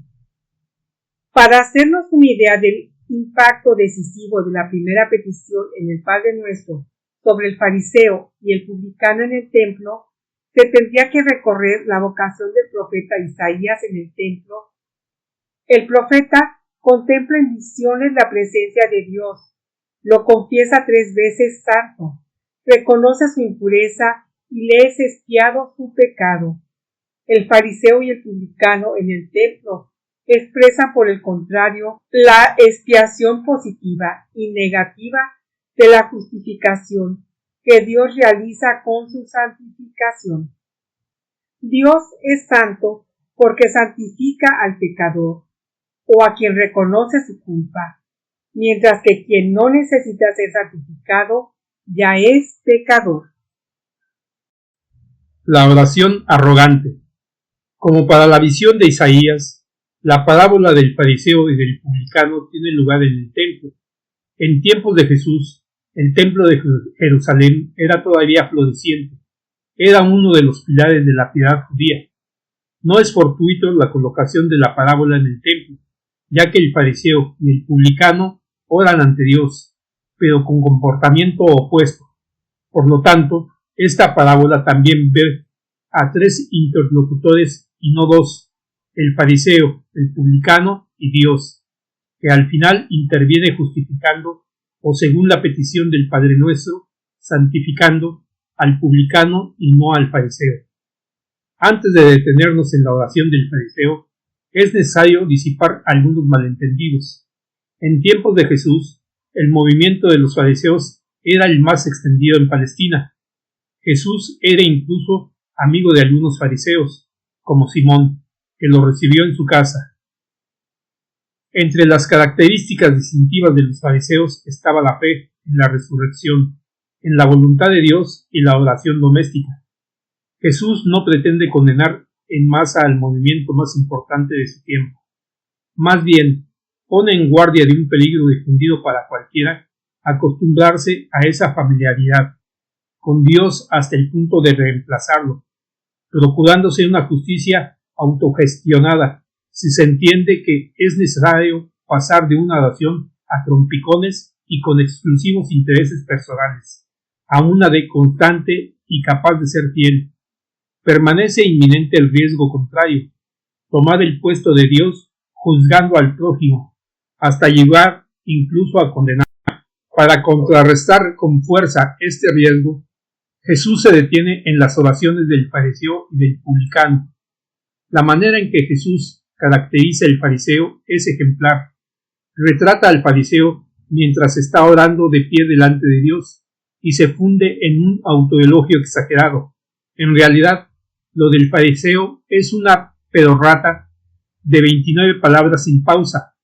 Para hacernos una idea del impacto decisivo de la primera petición en el Padre Nuestro sobre el fariseo y el publicano en el templo, se tendría que recorrer la vocación del profeta Isaías en el templo. El profeta contempla en visiones la presencia de Dios, lo confiesa 3 veces santo, reconoce su impureza y le es expiado su pecado. El fariseo y el publicano en el templo expresan, por el contrario, la expiación positiva y negativa de la justificación que Dios realiza con su santificación. Dios es santo porque santifica al pecador o a quien reconoce su culpa, mientras que quien no necesita ser santificado ya es pecador. La oración arrogante. Como para la visión de Isaías, la parábola del fariseo y del publicano tiene lugar en el templo. En tiempos de Jesús, el templo de Jerusalén era todavía floreciente. Era uno de los pilares de la piedad judía. No es fortuito la colocación de la parábola en el templo, ya que el fariseo y el publicano oran ante Dios, pero con comportamiento opuesto. Por lo tanto, esta parábola también ve a 3 interlocutores y no 2, el fariseo, el publicano y Dios, que al final interviene justificando, o según la petición del Padre Nuestro, santificando al publicano y no al fariseo. Antes de detenernos en la oración del fariseo, es necesario disipar algunos malentendidos. En tiempos de Jesús, el movimiento de los fariseos era el más extendido en Palestina. Jesús era incluso amigo de algunos fariseos, como Simón, que lo recibió en su casa. Entre las características distintivas de los fariseos estaba la fe en la resurrección, en la voluntad de Dios y la oración doméstica. Jesús no pretende condenar en masa al movimiento más importante de su tiempo. Más bien, pone en guardia de un peligro difundido para cualquiera acostumbrarse a esa familiaridad con Dios hasta el punto de reemplazarlo, procurándose una justicia autogestionada, si se entiende que es necesario pasar de una oración a trompicones y con exclusivos intereses personales, a una de constante y capaz de ser fiel. Permanece inminente el riesgo contrario, tomar el puesto de Dios juzgando al prójimo, hasta llegar incluso a condenar. Para contrarrestar con fuerza este riesgo, Jesús se detiene en las oraciones del fariseo y del publicano. La manera en que Jesús caracteriza al fariseo es ejemplar. Retrata al fariseo mientras está orando de pie delante de Dios y se funde en un autoelogio exagerado. En realidad, lo del fariseo es una pedorrata de 29 palabras sin pausa.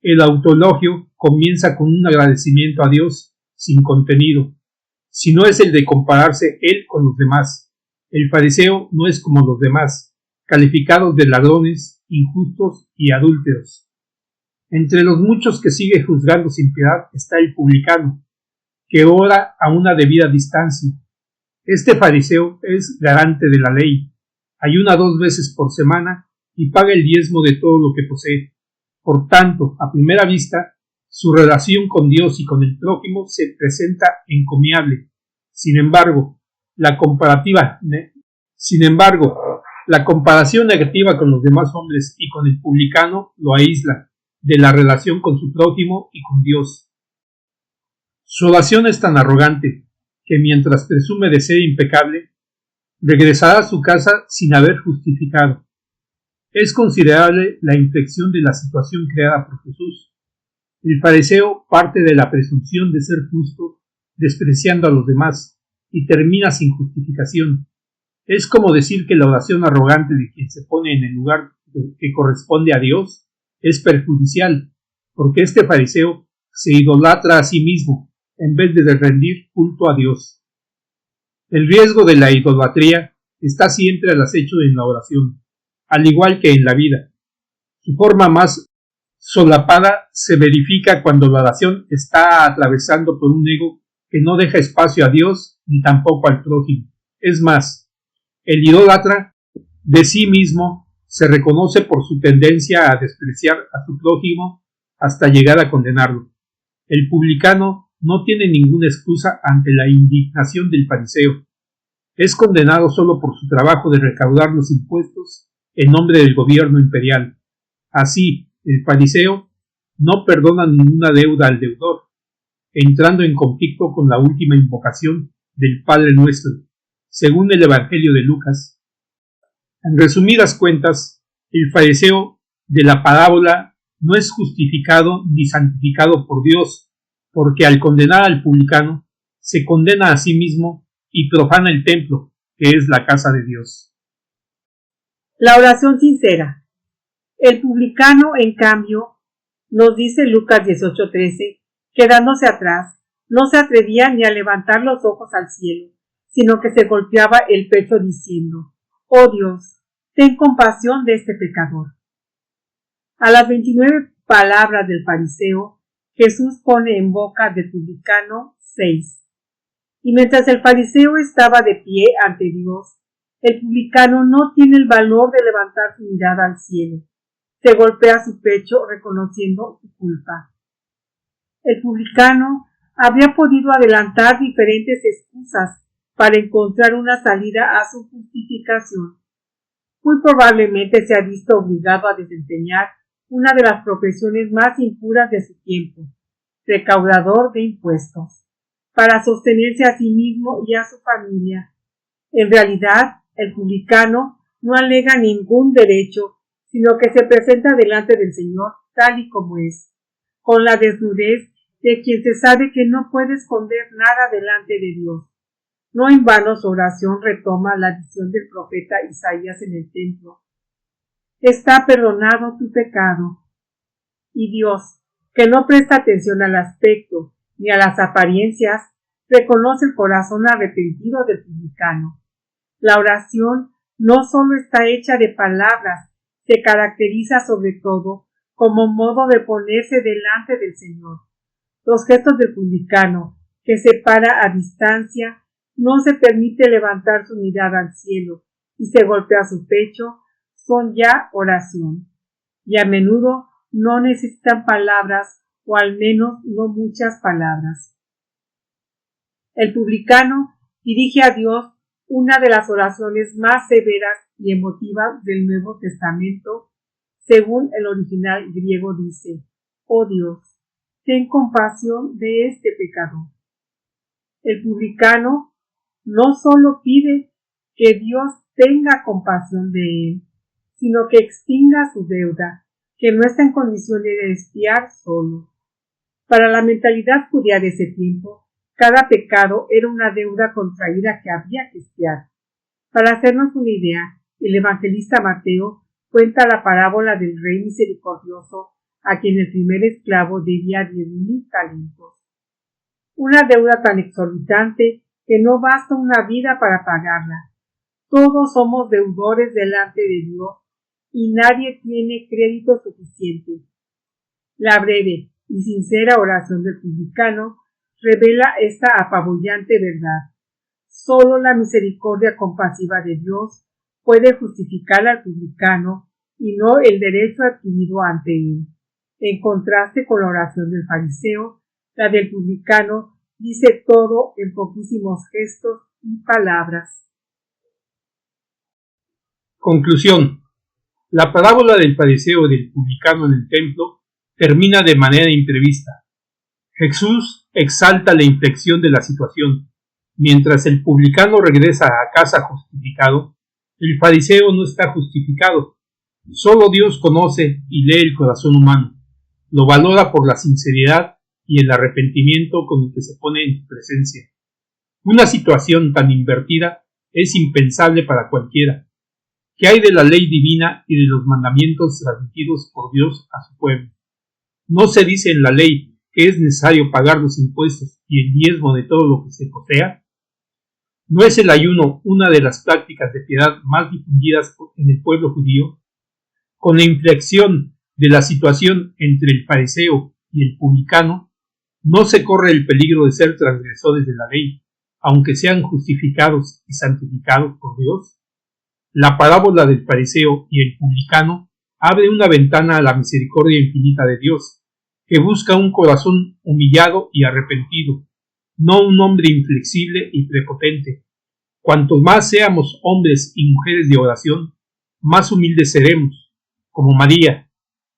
El autoelogio comienza con un agradecimiento a Dios sin contenido, si no es el de compararse él con los demás. El fariseo no es como los demás, calificados de ladrones, injustos y adúlteros. Entre los muchos que sigue juzgando sin piedad está el publicano, que ora a una debida distancia. Este fariseo es garante de la ley, ayuna 2 veces por semana y paga el diezmo de todo lo que posee. Por tanto, a primera vista, su relación con Dios y con el prójimo se presenta encomiable. Sin embargo, la comparación negativa con los demás hombres y con el publicano lo aísla de la relación con su prójimo y con Dios. Su oración es tan arrogante que mientras presume de ser impecable, regresará a su casa sin haber justificado. Es considerable la inflexión de la situación creada por Jesús. El fariseo parte de la presunción de ser justo, despreciando a los demás, y termina sin justificación. Es como decir que la oración arrogante de quien se pone en el lugar que corresponde a Dios es perjudicial, porque este fariseo se idolatra a sí mismo en vez de rendir culto a Dios. El riesgo de la idolatría está siempre al acecho en la oración, al igual que en la vida. Su forma más solapada se verifica cuando la oración está atravesando por un ego que no deja espacio a Dios ni tampoco al prójimo. Es más, el idólatra de sí mismo se reconoce por su tendencia a despreciar a su prójimo hasta llegar a condenarlo. El publicano no tiene ninguna excusa ante la indignación del fariseo. Es condenado solo por su trabajo de recaudar los impuestos en nombre del gobierno imperial. Así, el fariseo no perdona ninguna deuda al deudor, entrando en conflicto con la última invocación del Padre Nuestro, según el Evangelio de Lucas. En resumidas cuentas, el fariseo de la parábola no es justificado ni santificado por Dios, porque al condenar al publicano, se condena a sí mismo y profana el templo, que es la casa de Dios. La oración sincera. El publicano, en cambio, nos dice Lucas 18:13, quedándose atrás, no se atrevía ni a levantar los ojos al cielo, sino que se golpeaba el pecho diciendo: «Oh Dios, ten compasión de este pecador». A las 29 palabras del fariseo, Jesús pone en boca del publicano 6. Y mientras el fariseo estaba de pie ante Dios, el publicano no tiene el valor de levantar su mirada al cielo. Se golpea su pecho reconociendo su culpa. El publicano habría podido adelantar diferentes excusas para encontrar una salida a su justificación. Muy probablemente se ha visto obligado a desempeñar una de las profesiones más impuras de su tiempo, recaudador de impuestos, para sostenerse a sí mismo y a su familia. En realidad, el publicano no alega ningún derecho, sino que se presenta delante del Señor tal y como es, con la desnudez de quien se sabe que no puede esconder nada delante de Dios. No en vano su oración retoma la visión del profeta Isaías en el templo. Está perdonado tu pecado. Y Dios, que no presta atención al aspecto ni a las apariencias, reconoce el corazón arrepentido del publicano. La oración no solo está hecha de palabras, se caracteriza sobre todo como modo de ponerse delante del Señor. Los gestos del publicano, que se para a distancia, no se permite levantar su mirada al cielo y se golpea su pecho, son ya oración. Y a menudo no necesitan palabras, o al menos no muchas palabras. El publicano dirige a Dios una de las oraciones más severas y emotivas del Nuevo Testamento, según el original griego dice: «Oh Dios, ten compasión de este pecador. El publicano no solo pide que Dios tenga compasión de él, sino que extinga su deuda, que no está en condiciones de expiar solo. Para la mentalidad judía de ese tiempo, cada pecado era una deuda contraída que había que expiar. Para hacernos una idea, el evangelista Mateo cuenta la parábola del rey misericordioso a quien el primer esclavo debía 10,000 talentos. Una deuda tan exorbitante que no basta una vida para pagarla. Todos somos deudores delante de Dios y nadie tiene crédito suficiente. La breve y sincera oración del publicano revela esta apabullante verdad. Solo la misericordia compasiva de Dios puede justificar al publicano y no el derecho adquirido ante él. En contraste con la oración del fariseo, la del publicano dice todo en poquísimos gestos y palabras. Conclusión. La parábola del fariseo y del publicano en el templo termina de manera imprevista. Jesús exalta la inflexión de la situación. Mientras el publicano regresa a casa justificado, el fariseo no está justificado. Solo Dios conoce y lee el corazón humano. Lo valora por la sinceridad y el arrepentimiento con el que se pone en su presencia. Una situación tan invertida es impensable para cualquiera. ¿Qué hay de la ley divina y de los mandamientos transmitidos por Dios a su pueblo? ¿No se dice en la ley que es necesario pagar los impuestos y el diezmo de todo lo que se posea? ¿No es el ayuno una de las prácticas de piedad más difundidas en el pueblo judío? Con la inflexión de la situación entre el fariseo y el publicano, no se corre el peligro de ser transgresores de la ley, aunque sean justificados y santificados por Dios. La parábola del fariseo y el publicano abre una ventana a la misericordia infinita de Dios, que busca un corazón humillado y arrepentido, no un hombre inflexible y prepotente. Cuanto más seamos hombres y mujeres de oración, más humildes seremos, como María,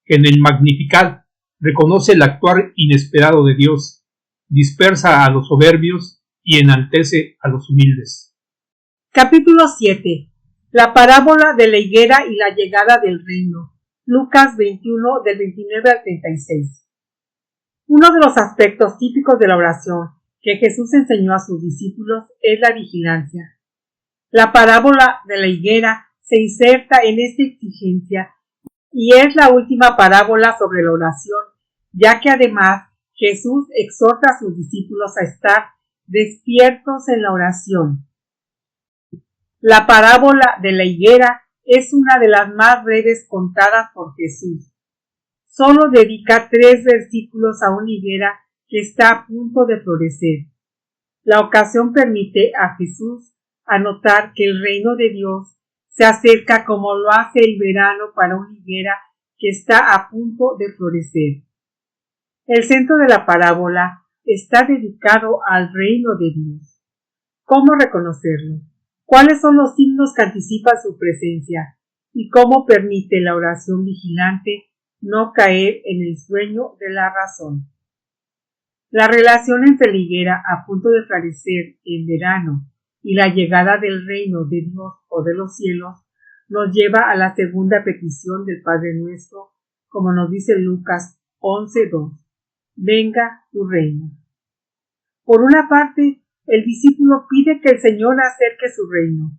que en el Magnificat reconoce el actuar inesperado de Dios, dispersa a los soberbios y enaltece a los humildes. Capítulo 7. La parábola de la higuera y la llegada del reino. Lucas 21, del 29 al 36. Uno de los aspectos típicos de la oración que Jesús enseñó a sus discípulos es la vigilancia. La parábola de la higuera se inserta en esta exigencia y es la última parábola sobre la oración, ya que además Jesús exhorta a sus discípulos a estar despiertos en la oración. La parábola de la higuera es una de las más breves contadas por Jesús. Solo dedica 3 versículos a una higuera que está a punto de florecer. La ocasión permite a Jesús anotar que el reino de Dios se acerca como lo hace el verano para una higuera que está a punto de florecer. El centro de la parábola está dedicado al reino de Dios. ¿Cómo reconocerlo? ¿Cuáles son los signos que anticipan su presencia? ¿Y cómo permite la oración vigilante no caer en el sueño de la razón? La relación entre la higuera a punto de florecer en verano y la llegada del reino de Dios o de los cielos nos lleva a la segunda petición del Padre Nuestro, como nos dice Lucas 11:2. Venga tu reino. Por una parte, el discípulo pide que el Señor acerque su reino.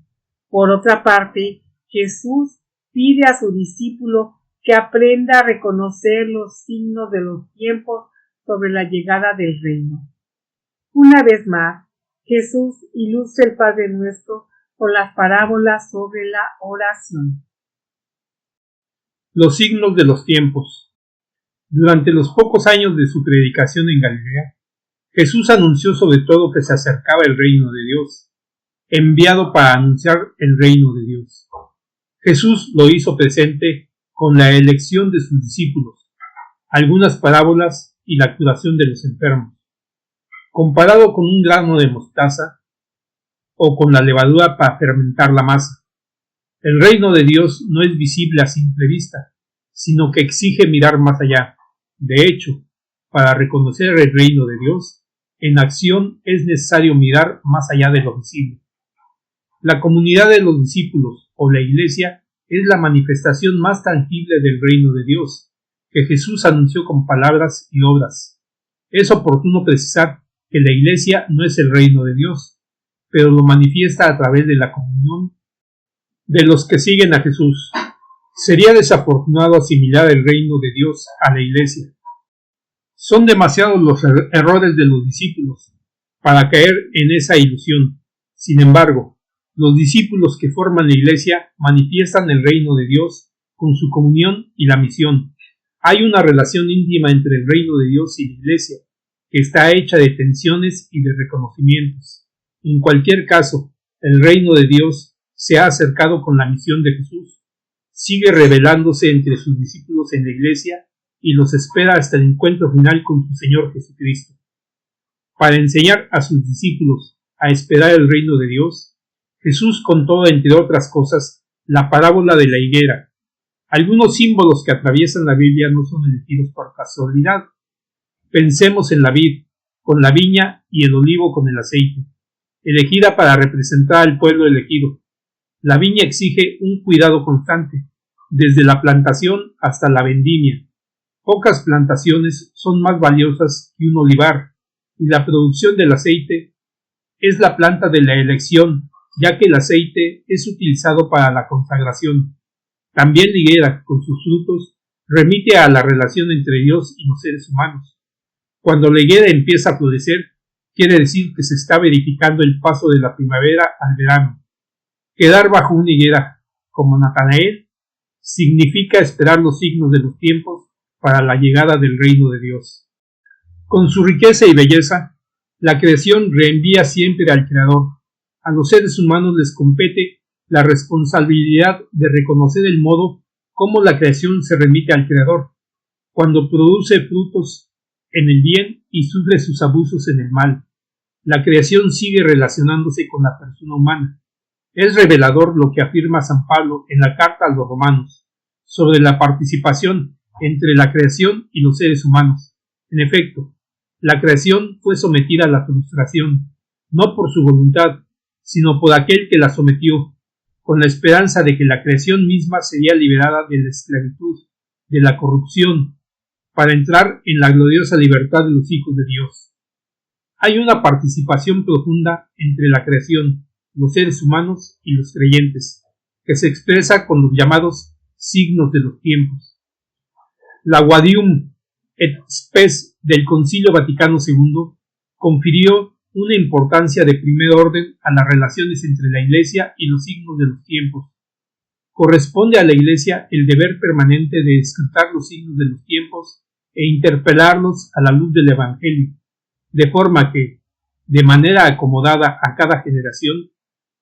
Por otra parte, Jesús pide a su discípulo que aprenda a reconocer los signos de los tiempos sobre la llegada del reino. Una vez más, Jesús ilustra el Padre Nuestro con las parábolas sobre la oración. Los signos de los tiempos. Durante los pocos años de su predicación en Galilea, Jesús anunció sobre todo que se acercaba el reino de Dios, enviado para anunciar el reino de Dios. Jesús lo hizo presente con la elección de sus discípulos, algunas parábolas y la curación de los enfermos. Comparado con un grano de mostaza o con la levadura para fermentar la masa, el reino de Dios no es visible a simple vista, sino que exige mirar más allá. De hecho, para reconocer el reino de Dios, en acción es necesario mirar más allá de lo visible. La comunidad de los discípulos, o la Iglesia, es la manifestación más tangible del reino de Dios, que Jesús anunció con palabras y obras. Es oportuno precisar que la Iglesia no es el reino de Dios, pero lo manifiesta a través de la comunión de los que siguen a Jesús. Sería desafortunado asimilar el reino de Dios a la Iglesia. Son demasiados los errores de los discípulos para caer en esa ilusión. Sin embargo, los discípulos que forman la Iglesia manifiestan el reino de Dios con su comunión y la misión. Hay una relación íntima entre el reino de Dios y la Iglesia, que está hecha de tensiones y de reconocimientos. En cualquier caso, el reino de Dios se ha acercado con la misión de Jesús, sigue revelándose entre sus discípulos en la Iglesia y los espera hasta el encuentro final con su Señor Jesucristo. Para enseñar a sus discípulos a esperar el reino de Dios, Jesús contó, entre otras cosas, la parábola de la higuera. Algunos símbolos que atraviesan la Biblia no son elegidos por casualidad. Pensemos en la vid, con la viña, y el olivo con el aceite, elegida para representar al pueblo elegido. La viña exige un cuidado constante, desde la plantación hasta la vendimia. Pocas plantaciones son más valiosas que un olivar, y la producción del aceite es la planta de la elección, ya que el aceite es utilizado para la consagración. También la higuera, con sus frutos, remite a la relación entre Dios y los seres humanos. Cuando la higuera empieza a florecer, quiere decir que se está verificando el paso de la primavera al verano. Quedar bajo una higuera, como Natanael, significa esperar los signos de los tiempos para la llegada del reino de Dios. Con su riqueza y belleza, la creación reenvía siempre al Creador. A los seres humanos les compete la responsabilidad de reconocer el modo como la creación se remite al Creador, cuando produce frutos en el bien y sufre sus abusos en el mal. La creación sigue relacionándose con la persona humana. Es revelador lo que afirma San Pablo en la carta a los romanos sobre la participación entre la creación y los seres humanos. En efecto, la creación fue sometida a la frustración, no por su voluntad, sino por aquel que la sometió, con la esperanza de que la creación misma sería liberada de la esclavitud, de la corrupción, para entrar en la gloriosa libertad de los hijos de Dios. Hay una participación profunda entre la creación, los seres humanos y los creyentes, que se expresa con los llamados signos de los tiempos. La Gaudium et Spes del Concilio Vaticano II confirió una importancia de primer orden a las relaciones entre la Iglesia y los signos de los tiempos. Corresponde a la Iglesia el deber permanente de escrutar los signos de los tiempos e interpelarlos a la luz del Evangelio, de forma que, de manera acomodada a cada generación,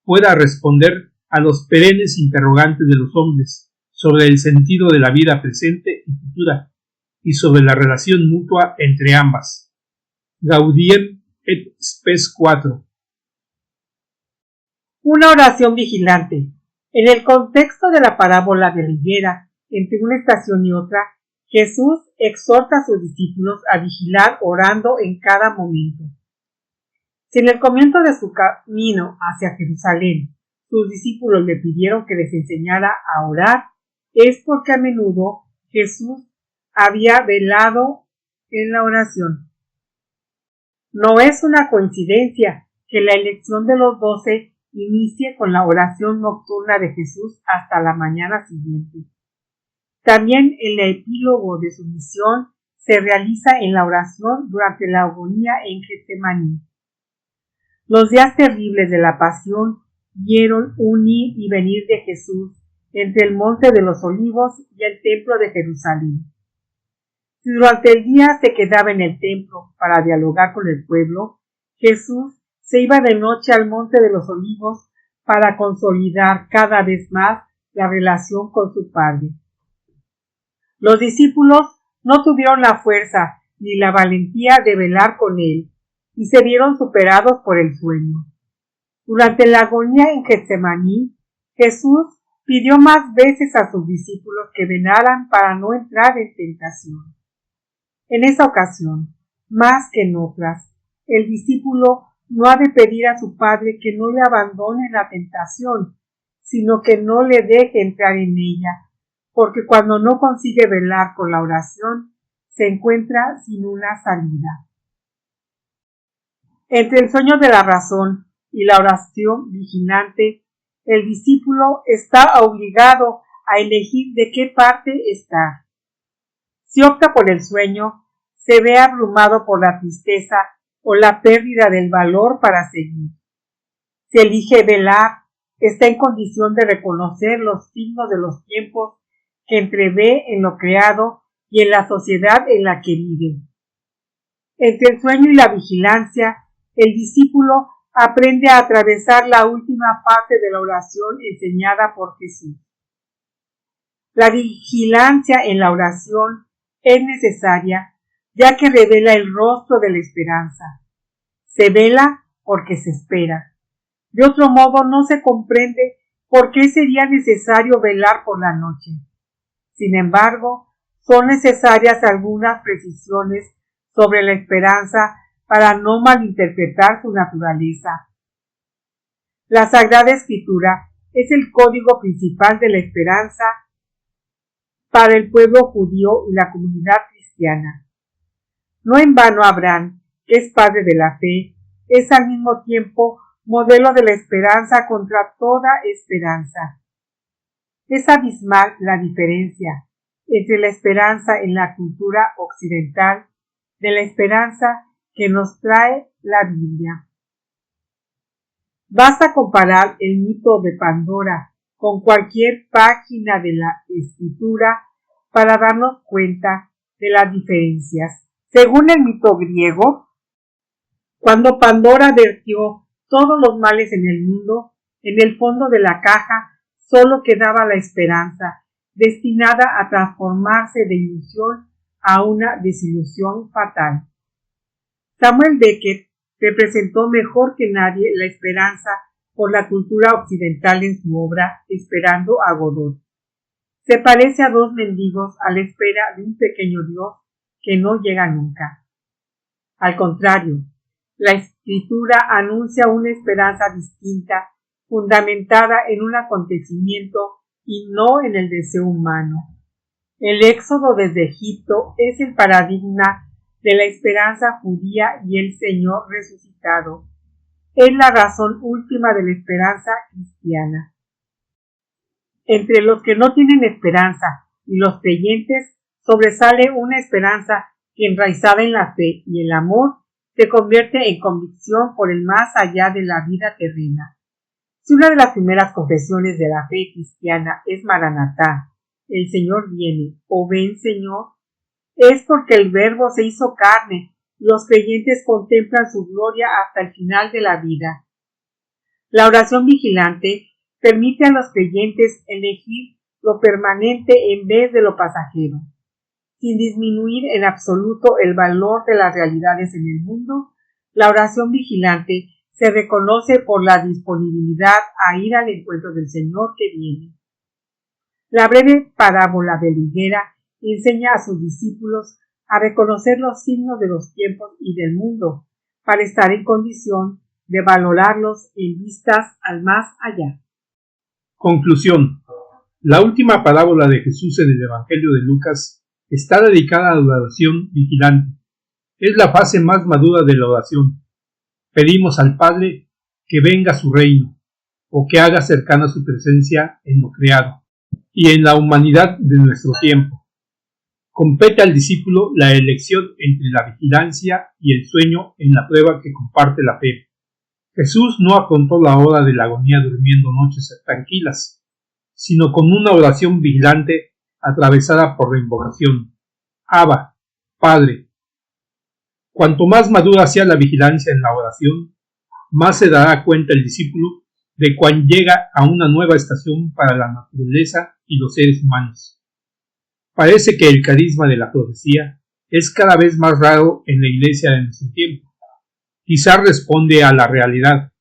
pueda responder a los perennes interrogantes de los hombres sobre el sentido de la vida presente y futura, y sobre la relación mutua entre ambas. Gaudium et Spes 4. Una oración vigilante. En el contexto de la parábola de la higuera, entre una estación y otra, Jesús exhorta a sus discípulos a vigilar orando en cada momento. Si en el comienzo de su camino hacia Jerusalén, sus discípulos le pidieron que les enseñara a orar, es porque a menudo Jesús había velado en la oración. No es una coincidencia que la elección de los 12 inicie con la oración nocturna de Jesús hasta la mañana siguiente. También el epílogo de su misión se realiza en la oración durante la agonía en Getsemaní. Los días terribles de la pasión vieron un ir y venir de Jesús entre el monte de los Olivos y el templo de Jerusalén. Si durante el día se quedaba en el templo para dialogar con el pueblo, Jesús se iba de noche al monte de los Olivos para consolidar cada vez más la relación con su Padre. Los discípulos no tuvieron la fuerza ni la valentía de velar con él y se vieron superados por el sueño. Durante la agonía en Getsemaní, Jesús pidió más veces a sus discípulos que velaran para no entrar en tentación. En esa ocasión, más que en otras, el discípulo no ha de pedir a su Padre que no le abandone la tentación, sino que no le deje entrar en ella, porque cuando no consigue velar con la oración, se encuentra sin una salida. Entre el sueño de la razón y la oración vigilante, el discípulo está obligado a elegir de qué parte estar. Si opta por el sueño, se ve abrumado por la tristeza o la pérdida del valor para seguir. Si elige velar, está en condición de reconocer los signos de los tiempos que entrevé en lo creado y en la sociedad en la que vive. Entre el sueño y la vigilancia, el discípulo aprende a atravesar la última fase de la oración enseñada por Jesús. La vigilancia en la oración es necesaria, ya que revela el rostro de la esperanza. Se vela porque se espera. De otro modo no se comprende por qué sería necesario velar por la noche. Sin embargo, son necesarias algunas precisiones sobre la esperanza para no malinterpretar su naturaleza. La Sagrada Escritura es el código principal de la esperanza para el pueblo judío y la comunidad cristiana. No en vano Abraham, que es padre de la fe, es al mismo tiempo modelo de la esperanza contra toda esperanza. Es abismal la diferencia entre la esperanza en la cultura occidental de la esperanza que nos trae la Biblia. Basta comparar el mito de Pandora con cualquier página de la Escritura para darnos cuenta de las diferencias. Según el mito griego, cuando Pandora vertió todos los males en el mundo, en el fondo de la caja solo quedaba la esperanza, destinada a transformarse de ilusión a una desilusión fatal. Samuel Beckett representó mejor que nadie la esperanza por la cultura occidental en su obra Esperando a Godot. Se parece a dos mendigos a la espera de un pequeño Dios que no llega nunca. Al contrario, la Escritura anuncia una esperanza distinta, fundamentada en un acontecimiento y no en el deseo humano. El éxodo desde Egipto es el paradigma de la esperanza judía y el Señor resucitado. Es la razón última de la esperanza cristiana. Entre los que no tienen esperanza y los creyentes sobresale una esperanza que, enraizada en la fe y el amor, se convierte en convicción por el más allá de la vida terrena. Si una de las primeras confesiones de la fe cristiana es Maranatá, el Señor viene, o ven Señor, es porque el Verbo se hizo carne y los creyentes contemplan su gloria hasta el final de la vida. La oración vigilante permite a los creyentes elegir lo permanente en vez de lo pasajero. Sin disminuir en absoluto el valor de las realidades en el mundo, la oración vigilante se reconoce por la disponibilidad a ir al encuentro del Señor que viene. La breve parábola de la higuera enseña a sus discípulos a reconocer los signos de los tiempos y del mundo, para estar en condición de valorarlos en vistas al más allá. Conclusión. La última parábola de Jesús en el Evangelio de Lucas está dedicada a la oración vigilante. Es la fase más madura de la oración. Pedimos al Padre que venga su reino, o que haga cercana su presencia en lo creado y en la humanidad de nuestro tiempo. Compete al discípulo la elección entre la vigilancia y el sueño en la prueba que comparte la fe. Jesús no afrontó la hora de la agonía durmiendo noches tranquilas, sino con una oración vigilante atravesada por la invocación. Abba, Padre. Cuanto más madura sea la vigilancia en la oración, más se dará cuenta el discípulo de cuán llega a una nueva estación para la naturaleza y los seres humanos. Parece que el carisma de la profecía es cada vez más raro en la iglesia de nuestro tiempo. Quizá responde a la realidad,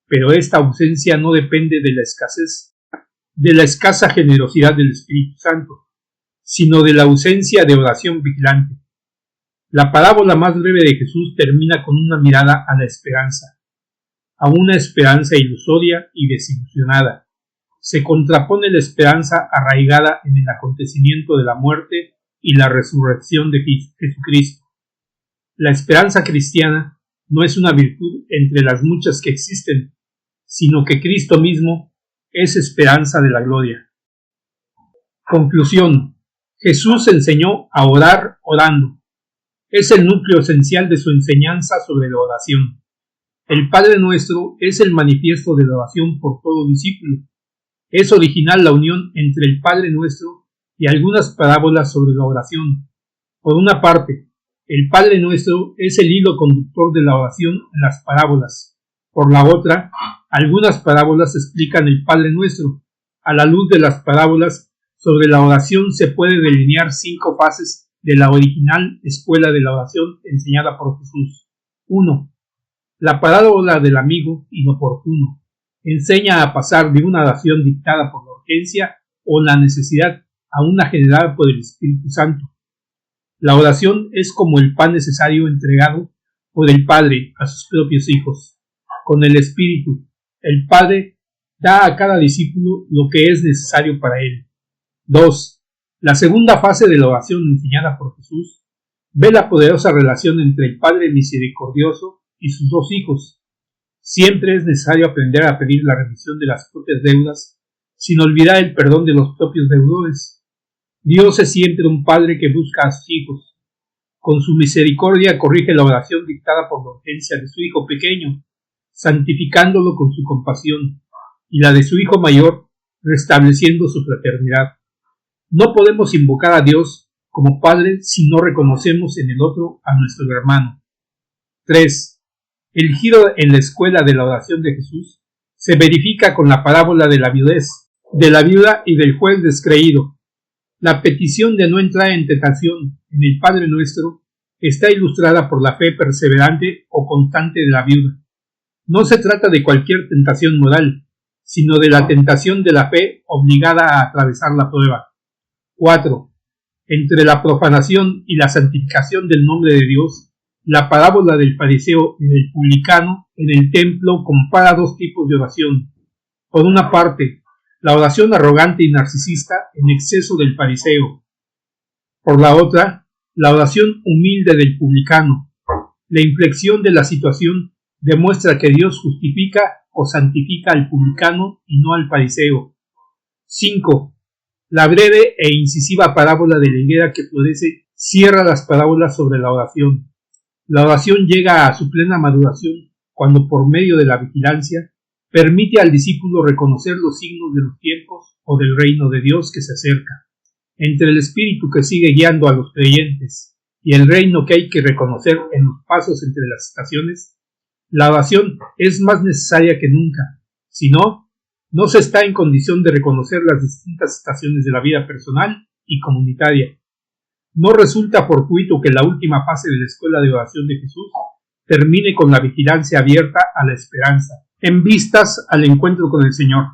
pero esta ausencia no depende de la escasa generosidad del Espíritu Santo, sino de la ausencia de oración vigilante. La parábola más breve de Jesús termina con una mirada a la esperanza, a una esperanza ilusoria y desilusionada. Se contrapone la esperanza arraigada en el acontecimiento de la muerte y la resurrección de Jesucristo. La esperanza cristiana no es una virtud entre las muchas que existen, sino que Cristo mismo es esperanza de la gloria. Conclusión. Jesús enseñó a orar orando. Es el núcleo esencial de su enseñanza sobre la oración. El Padre Nuestro es el manifiesto de la oración por todo discípulo. Es original la unión entre el Padre Nuestro y algunas parábolas sobre la oración. Por una parte, el Padre Nuestro es el hilo conductor de la oración en las parábolas. Por la otra, algunas parábolas explican el Padre Nuestro. A la luz de las parábolas sobre la oración se puede delinear 5 fases de la original escuela de la oración enseñada por Jesús. 1. La parábola del amigo inoportuno enseña a pasar de una oración dictada por la urgencia o la necesidad a una generada por el Espíritu Santo. La oración es como el pan necesario entregado por el Padre a sus propios hijos. Con el Espíritu, el Padre da a cada discípulo lo que es necesario para él. 2. La segunda fase de la oración enseñada por Jesús ve la poderosa relación entre el Padre misericordioso y sus 2 hijos. Siempre es necesario aprender a pedir la remisión de las propias deudas, sin olvidar el perdón de los propios deudores. Dios es siempre un Padre que busca a sus hijos. Con su misericordia corrige la oración dictada por la urgencia de su hijo pequeño, santificándolo con su compasión, y la de su hijo mayor, restableciendo su fraternidad. No podemos invocar a Dios como Padre si no reconocemos en el otro a nuestro hermano. 3. El giro en la escuela de la oración de Jesús se verifica con la parábola de la viudez, de la viuda y del juez descreído. La petición de no entrar en tentación en el Padre Nuestro está ilustrada por la fe perseverante o constante de la viuda. No se trata de cualquier tentación moral, sino de la tentación de la fe obligada a atravesar la prueba. 4. Entre la profanación y la santificación del nombre de Dios, la parábola del fariseo y del publicano en el templo compara 2 tipos de oración. Por una parte, la oración arrogante y narcisista en exceso del fariseo. Por la otra, la oración humilde del publicano. La inflexión de la situación demuestra que Dios justifica o santifica al publicano y no al fariseo. 5. La breve e incisiva parábola de la higuera que florece cierra las parábolas sobre la oración. La oración llega a su plena maduración cuando, por medio de la vigilancia, permite al discípulo reconocer los signos de los tiempos o del reino de Dios que se acerca. Entre el espíritu que sigue guiando a los creyentes y el reino que hay que reconocer en los pasos entre las estaciones, la oración es más necesaria que nunca. Si no se está en condición de reconocer las distintas estaciones de la vida personal y comunitaria. No resulta fortuito que la última fase de la escuela de oración de Jesús termine con la vigilancia abierta a la esperanza, en vistas al encuentro con el Señor.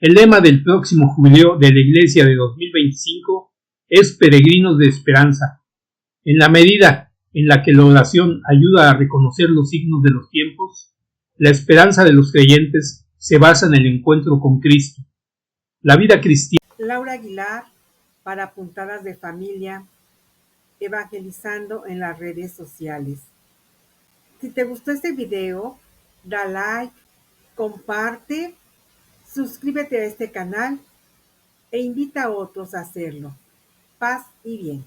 El lema del próximo jubileo de la Iglesia de 2025 es Peregrinos de Esperanza. En la medida en la que la oración ayuda a reconocer los signos de los tiempos, la esperanza de los creyentes se basa en el encuentro con Cristo. La vida cristiana. Laura Aguilar, para Puntadas de Familia, evangelizando en las redes sociales. Si te gustó este video, da like, comparte, suscríbete a este canal e invita a otros a hacerlo. Paz y bien.